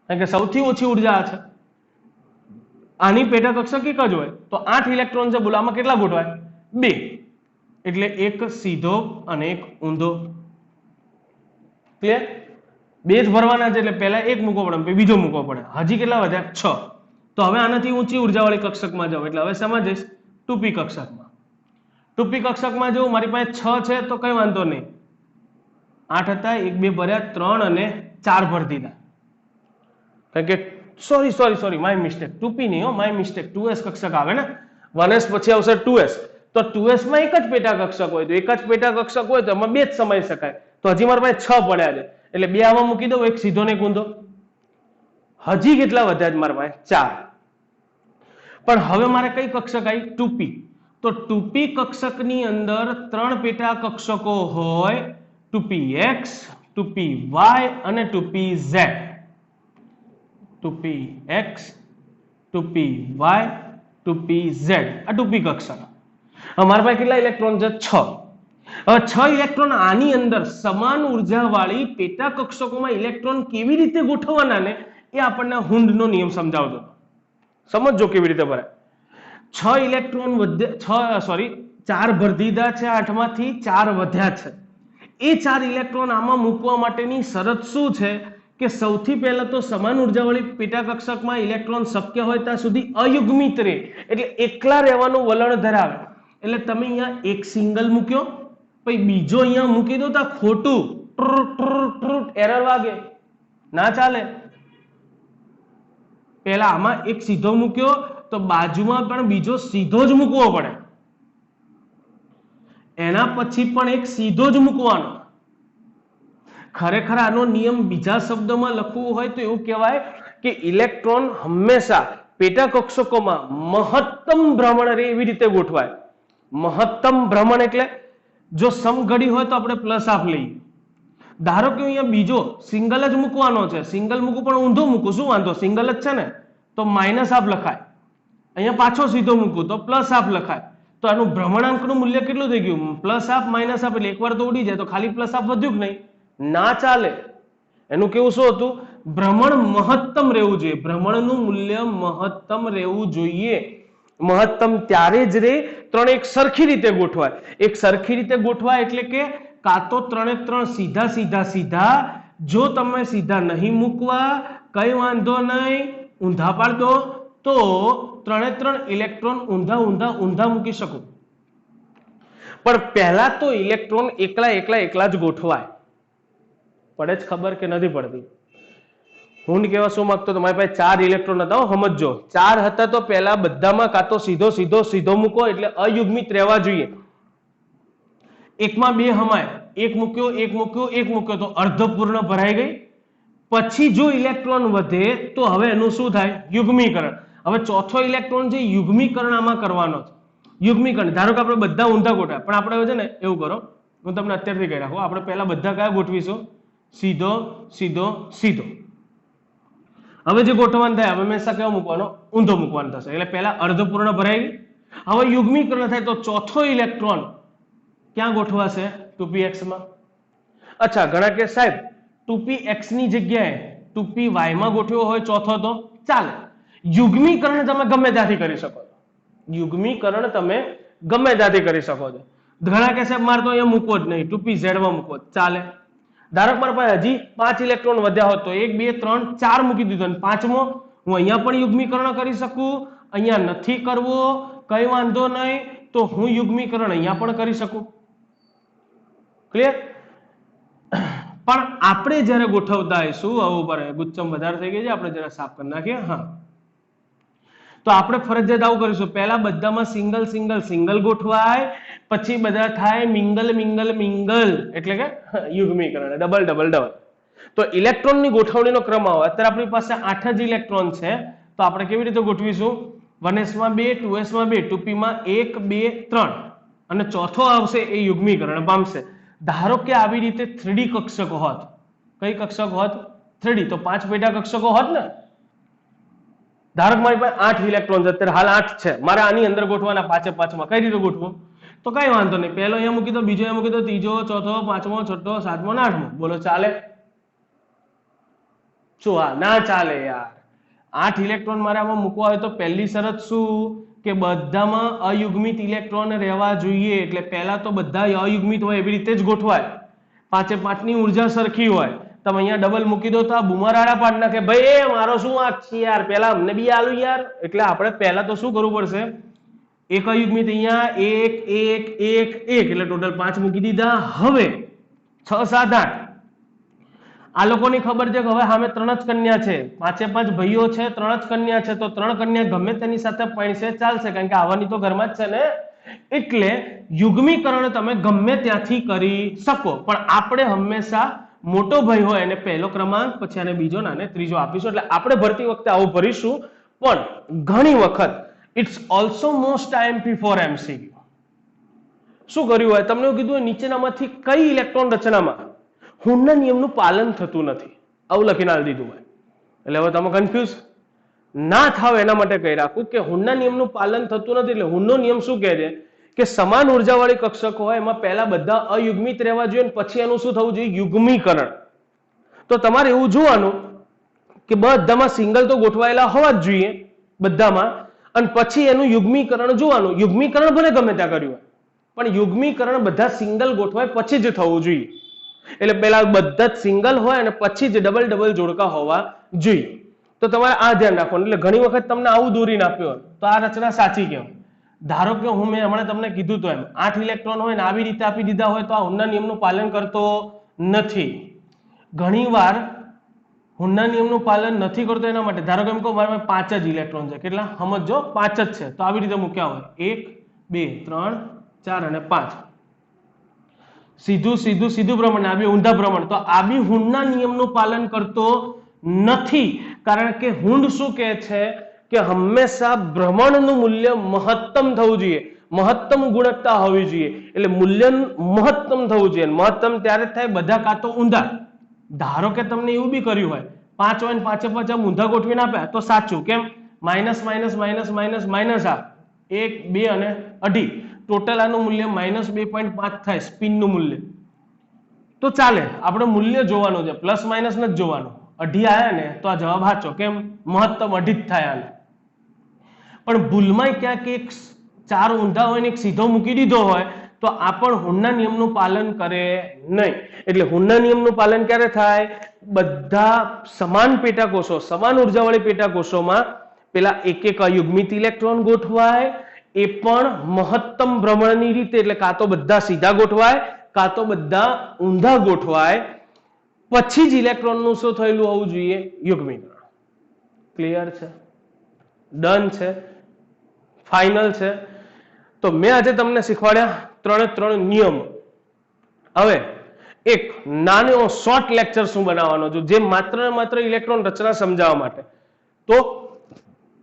કારણ કે સૌથી ઓછી ઉર્જા છે. આની પેટા કક્ષક એક જ હોય તો 8 ઇલેક્ટ્રોન છે, બોલો આમાં કેટલા ગોઠવાય? 2. એટલે એક સીધો અને એક ઊંધો. ક્લિયર? 2 જ ભરવાના છે એટલે પહેલા એક મૂકવો પડે, પછી બીજો મૂકવો પડે. હજી કેટલા વધ્યા? 6. તો હવે આનાથી ઊંચી ઉર્જાવાળી કક્ષકમાં જાવ એટલે હવે શેમાં જઈશ? 2p કક્ષકમાં. 2p કક્ષકમાં જો મારી પાસે 6 છે તો કઈ વાંધો નહીં, 8 હતા, 1 2 ભર્યા, 3 અને 4 ભરી દીધા. કારણ કે સોરી માય મિસ્ટેક, 2p નહીં હો, માય મિસ્ટેક, 2s કક્ષક આવે ને, 1s પછી આવશે 2s. તો 2s માં એક જ પેટા કક્ષક હોય તો એક જ પેટા કક્ષક હોય તો એમાં 2 જ સમાઈ શકાય. તો હજી મારી પાસે 6 પડ્યા છે એટલે 2 આમાં મૂકી દઉં, એક સીધો ને એક ઊંધો. હજી કેટલા વધ્યા છે મારી પાસે? 4. પણ હવે મારે કઈ કક્ષક આવી? 2p. તો 2p કક્ષકની અંદર 3 પેટા કક્ષકો હોય, 2px, 2py અને 2pz. 2px, 2py, 2pz આ 2p કક્ષક. અમારા પાસે કેટલા ઇલેક્ટ્રોન છે? 6. હવે 6 ઇલેક્ટ્રોન આની અંદર સમાન ઉર્જા વાળી પેટા કક્ષકોમાં ઇલેક્ટ્રોન કેવી રીતે ગોઠવવાના ને એ આપણને હુંડનો નિયમ સમજાવતો. સમજો કેવી રીતે ભરાય. 6 ઇલેક્ટ્રોન વધ્યા, 4 ભરી દીધા છે, 8 માંથી 4 વધ્યા છે. એ 4 ઇલેક્ટ્રોન આમાં મૂકવા માટેની શરત શું છે કે સૌથી પહેલા તો સમાન ઉર્જાવાળી પેટા કક્ષકમાં ઇલેક્ટ્રોન શક્ય હોય ત્યાં સુધી અયુગ્મિત રહે, એટલે એકલા રહેવાનું વલણ ધરાવે. એટલે તમે અહીંયા એક સિંગલ મૂક્યો, પછી બીજો અહીંયા મૂકી દો તો ખોટું એરર વાગે, ના ચાલે. પહેલા આમાં એક સીધો મૂક્યો તો બાજુમાં પણ બીજો સીધો જ મૂકવો પડે, એના પછી પણ એક સીધો જ મૂકવાનો. ખરેખર આનો નિયમ બીજા શબ્દોમાં લખવું હોય તો એવું કહેવાય કે ઇલેક્ટ્રોન હંમેશા પેટા કક્ષકોમાં મહત્તમ ભ્રમણ રહે એવી રીતે ગોઠવાય. મહત્તમ ભ્રમણ એટલે જો સમઘડી હોય તો આપણે પ્લસ હાફ લઈએ. ધારો કે અહીંયા બીજો સિંગલ જ મૂકવાનો છે, સિંગલ મૂકું પણ ઊંધો મૂકું, શું વાંધો? સિંગલ જ છે ને, તો માઇનસ હાફ લખાય. અહીંયા પાછો સીધો મૂકું તો પ્લસ હાફ લખાય. તો આનું ભ્રમણાંકનું મૂલ્ય કેટલું થઈ ગયું? પ્લસ હાફ માઇનસ હાફ, એટલે એકવાર તો ઉડી જાય તો ખાલી પ્લસ હાફ વધ્યું કે નહીં? ના ચાલે. એનું કેવું શું હતું? ભ્રમણ મહત્તમ રહેવું જોઈએ, ભ્રમણનું મૂલ્ય મહત્તમ રહેવું જોઈએ. મહત્તમ ત્યારે જ રે ત્રણ એક સરખી રીતે ગોઠવાય. એક સરખી રીતે ગોઠવાય એટલે કે કાં તો ત્રણે ત્રણ સીધા સીધા સીધા, જો તમે સીધા નહીં મૂકવા કઈ વાંધો નહીં, ઊંધા પાડ દો તો ત્રણે ત્રણ ઇલેક્ટ્રોન ઊંધા ઊંધા ઊંધા મૂકી શકો. પણ પહેલા તો ઇલેક્ટ્રોન એકલા એકલા એકલા જ ગોઠવાય. પડે જ ખબર કે નથી પડતી? હું કેવા શું માંગતો તો, મારી પાસે 4 ઇલેક્ટ્રોન હતા, સમજો 4 હતા તો પહેલા બધામાં કાં તો સીધો સીધો સીધો મૂકો એટલે અયુગ્મિત રહેવા જોઈએ. એકમાં 2 હમાય, એક મૂક્યો એક મૂક્યો એક મૂક્યો તો અર્ધપૂર્ણ ભરાઈ ગઈ. પછી જો ઇલેક્ટ્રોન વધે તો હવે એનું શું થાય? યુગ્મીકરણ. હવે ચોથો ઇલેક્ટ્રોન છે યુગ્મીકરણ આમાં કરવાનો છે. યુગ્મીકરણ ધારો કે આપણે બધા ઊંધા ગોઠવ્યા, પણ આપણે છે ને એવું કરો, હું તમને અત્યારથી કહી રાખું, આપણે પહેલા બધા કયા ગોઠવીશું? સીધો સીધો સીધો. હવે જે ગોઠવવાનું થાય હવે હંમેશા કેવો મૂકવાનો? ઊંધો મૂકવાનો થશે. એટલે પહેલા અર્ધપૂર્ણ ભરાઈ ગઈ. હવે યુગ્મીકરણ થાય તો ચોથો ઇલેક્ટ્રોન ક્યાં ગોઠવાશે? 2px માં. અચ્છા, ઘણા કે સાહેબ 2px ની જગ્યાએ 2py માં ગોઠવ્યો હોય ચોથો તો ચાલે. યુગ્મીકરણ તમે ગમે ત્યાંથી કરી શકો છો. યુગ્મીકરણ તમે ગમે ત્યાંથી કરી શકો છો. ઘણા કે સાહેબ મારે તો અહીંયા મૂકવો જ નહીં, 2pz માં મૂકવો ચાલે. ધારો કે મારા પાસે હજી 5 ઇલેક્ટ્રોન વધ્યા હોત તો 1 2 3 4 મૂકી દીધો અને પાંચમો હું અહીંયા પણ યુગ્મીકરણ કરી શકું, અહીંયા નથી કરવો કઈ વાંધો નહીં તો હું યુગ્મીકરણ અહીંયા પણ કરી શકું. ક્લિયર? પણ આપણે જ્યારે ગોઠવતા હશું, હવે ઉપર ગુચ્છમ વધારે થઈ ગઈ છે, આપણે જરા સાફ કરી નાખીએ. હા, તો આપણે ફરજિયાત આવું કરીશું. પહેલા બધામાં સિંગલ સિંગલ સિંગલ ગોઠવાય, પછી બધા થાય મિંગલ મિંગલ મિંગલ, એટલે કે યુગ્મીકરણ, ડબલ ડબલ ડબલ. તો ઇલેક્ટ્રોનની ગોઠવણીનો ક્રમ આવે. અત્યારે આપણી પાસે 8 જ ઇલેક્ટ્રોન છે, તો આપણે કેવી રીતે ગોઠવીશું? 1s માં 2, 2s માં 2, 2p માં 1 2 3 અને ચોથો આવશે એ યુગ્મીકરણ પામશે. ધારો કે આવી રીતે 3D કક્ષકો હોત. કઈ કક્ષક હોત? 3D. તો 5 પેટા કક્ષકો હોત ને. ધારો કે મારી પાસે 8 ઇલેક્ટ્રોન છે, અત્યારે હાલ 8 છે, મારે આની અંદર ગોઠવાના 5 5 માં. કઈ રીતે ગોઠવું? તો કઈ વાંધો નહીં, પહેલો અહીંયા મૂકી દો, બીજો અહીંયા મૂકી દો, ત્રીજો ચોથો પાંચમો છઠ્ઠો સાતમો ને આઠમો. બોલો ચાલે? શું? હા, ના ચાલે યાર. 8 ઇલેક્ટ્રોન મારે આમાં મૂકવા હોય તો પહેલી શરત શું? કે બધામાં અયુગ્મિત ઇલેક્ટ્રોન રહેવા જોઈએ. એટલે પહેલા તો બધા અયુગ્મિત હોય એવી રીતે જ ગોઠવાય. 5 5 ની ઉર્જા સરખી હોય. તમે અહીંયા ડબલ મૂકી દો તો આ બુમરાડા પાડ નાખે, ભાઈ એ મારો શું વાંક છે યાર, પહેલા અમને બી આલું યાર. એટલે આપણે પહેલા તો શું કરવું પડશે? એક અયુગ્મિત અહીંયા 1 1 1 1 એટલે ટોટલ 5 મૂકી દીધા. હવે 6 7 8 આ લોકોની ખબર છે કે હવે સામે 3 જ કન્યા છે, 5 5 ભાઈઓ છે, 3 જ કન્યા છે, તો 3 કન્યા ગમે તેની સાથે પૈણશે ચાલશે, કારણ કે આવવાની તો ઘરમાં જ છે ને. એટલે યુગ્મીકરણ તમે ગમે ત્યાંથી કરી શકો, પણ આપણે હંમેશા મોટો ભાઈ હોય એને પહેલો ક્રમાંક, પછી આને બીજો ને આને ત્રીજો આપીશું. એટલે આપણે ભરતી વખતે આવું ભરીશું. પણ ઘણી વખત it's also most IMP for MCQ. શું કર્યું હોય? તમને કીધું હોય નીચેનામાંથી કઈ ઇલેક્ટ્રોન રચનામાં હુનના નિયમનું પાલન થતું નથી, આવું લખીને આપી દીધું હોય. એટલે હવે તમે કન્ફ્યુઝ ના થાવ એના માટે કહી રાખું કે હુનના નિયમનું પાલન થતું નથી. એટલે હુનનો નિયમ શું કહે છે કે સમાન ઉર્જાવાળી કક્ષકો હોય એમાં પહેલા બધા અયુગ્મિત રહેવા જોઈએ અને પછી એનું શું થવું જોઈએ? યુગ્મીકરણ. તો તમારે એવું જોવાનું કે બધામાં સિંગલ તો ગોઠવાયેલા હોવા જ જોઈએ બધામાં, અને પછી એનું યુગ્મીકરણ જોવાનું. યુગ્મીકરણ ભલે ગમે ત્યાં કર્યું હોય, પણ યુગ્મીકરણ બધા સિંગલ ગોઠવાય પછી જ થવું જોઈએ. એટલે પહેલા બધા જ સિંગલ હોય અને પછી જ ડબલ ડબલ જોડકા હોવા જોઈએ. તો તમારે આ ધ્યાન રાખવાનું. એટલે ઘણી વખત તમને આવું દોરીને આપ્યો તો આ રચના સાચી કહેવાય. ધારો કે હું મેં હમણાં તમને કીધું તો એમ 8 ઇલેક્ટ્રોન હોય ને આવી રીતે આપી દીધા હોય તો આ હુનના નિયમનું પાલન કરતો નથી. ઘણીવાર હુનના નિયમનું પાલન નથી કરતો એના માટે ધારો કે એમ કહો મારા 5 જ ઇલેક્ટ્રોન છે, કેટલા સમજો? 5 જ છે, તો આવી રીતે મૂક્યા હોય 1 2 3 4 અને 5. સીધું સીધું સીધું પ્રમાણ, આ બી ઊંધા પ્રમાણ. તો આ બી હુનના નિયમનું પાલન કરતો નથી, કારણ કે હુંડ શું કહે છે કે હંમેશા ભ્રમણનું મૂલ્ય મહત્તમ થવું જોઈએ, મહત્તમ ગુણવત્તા હોવી જોઈએ. એટલે મૂલ્ય મહત્તમ થવું જોઈએ. મહત્તમ ત્યારે જ થાય બધા કાં તો ઊંધા. ધારો કે તમને એવું બી કર્યું હોય 5 હોય ને 5 5 ઊંધા ગોઠવીને આપ્યા તો સાચું. કેમ? Minus minus minus minus minus આ 1 2 અને 2.5 ટોટલ આનું મૂલ્ય -2.5 થાય સ્પિનનું મૂલ્ય. તો ચાલે, આપણે મૂલ્ય જોવાનું છે, પ્લસ માઇનસ નથી જોવાનું. 2.5 આયા ને તો આ જવાબ સાચો. કેમ? મહત્તમ 2.5 જ થાય આને. પણ ભૂલમાં ક્યાંક એક 4 ઊંધા હોય ને એક સીધો મૂકી દીધો હોય તો આ પણ હુનના નિયમનું પાલન કરે નહીં. એટલે હુનના નિયમનું પાલન ક્યારે થાય? બધા સમાન પેટાકોષો, સમાન ઉર્જાવાળી પેટાકોષોમાં પેલા એક એક અયુગ્મિત ઇલેક્ટ્રોન ગોઠવાય, એ પણ મહત્તમ ભ્રમણની રીતે, એટલે કાં તો બધા સીધા ગોઠવાય કાં તો બધા ઊંધા ગોઠવાય, પછી જ ઇલેક્ટ્રોનનું શું થયેલું હોવું જોઈએ? યુગ્મીકરણ. ક્લિયર છે? ડન છે? ફાઇનલ છે? તો મેં આજે તમને શીખવાડ્યા 3 નિયમો. હવે એક નાનો શોર્ટ લેક્ચર શું બનાવવાનો છું, જે માત્ર ને માત્ર ઇલેક્ટ્રોન રચના સમજાવવા માટે. તો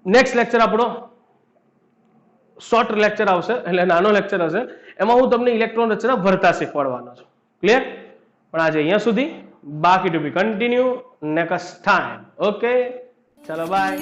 નેક્સ્ટ લેક્ચર આપણો શોર્ટ લેક્ચર આવશે, એટલે નાનો લેક્ચર હશે, એમાં હું તમને ઇલેક્ટ્રોન રચના ભરતા શીખવાડવાનો છું. ક્લિયર? પણ આજે અહીંયા સુધી, બાકી ટુ બી કન્ટિન્યુ નેક્સ્ટ ટાઈમ. ઓકે, ચલો બાય.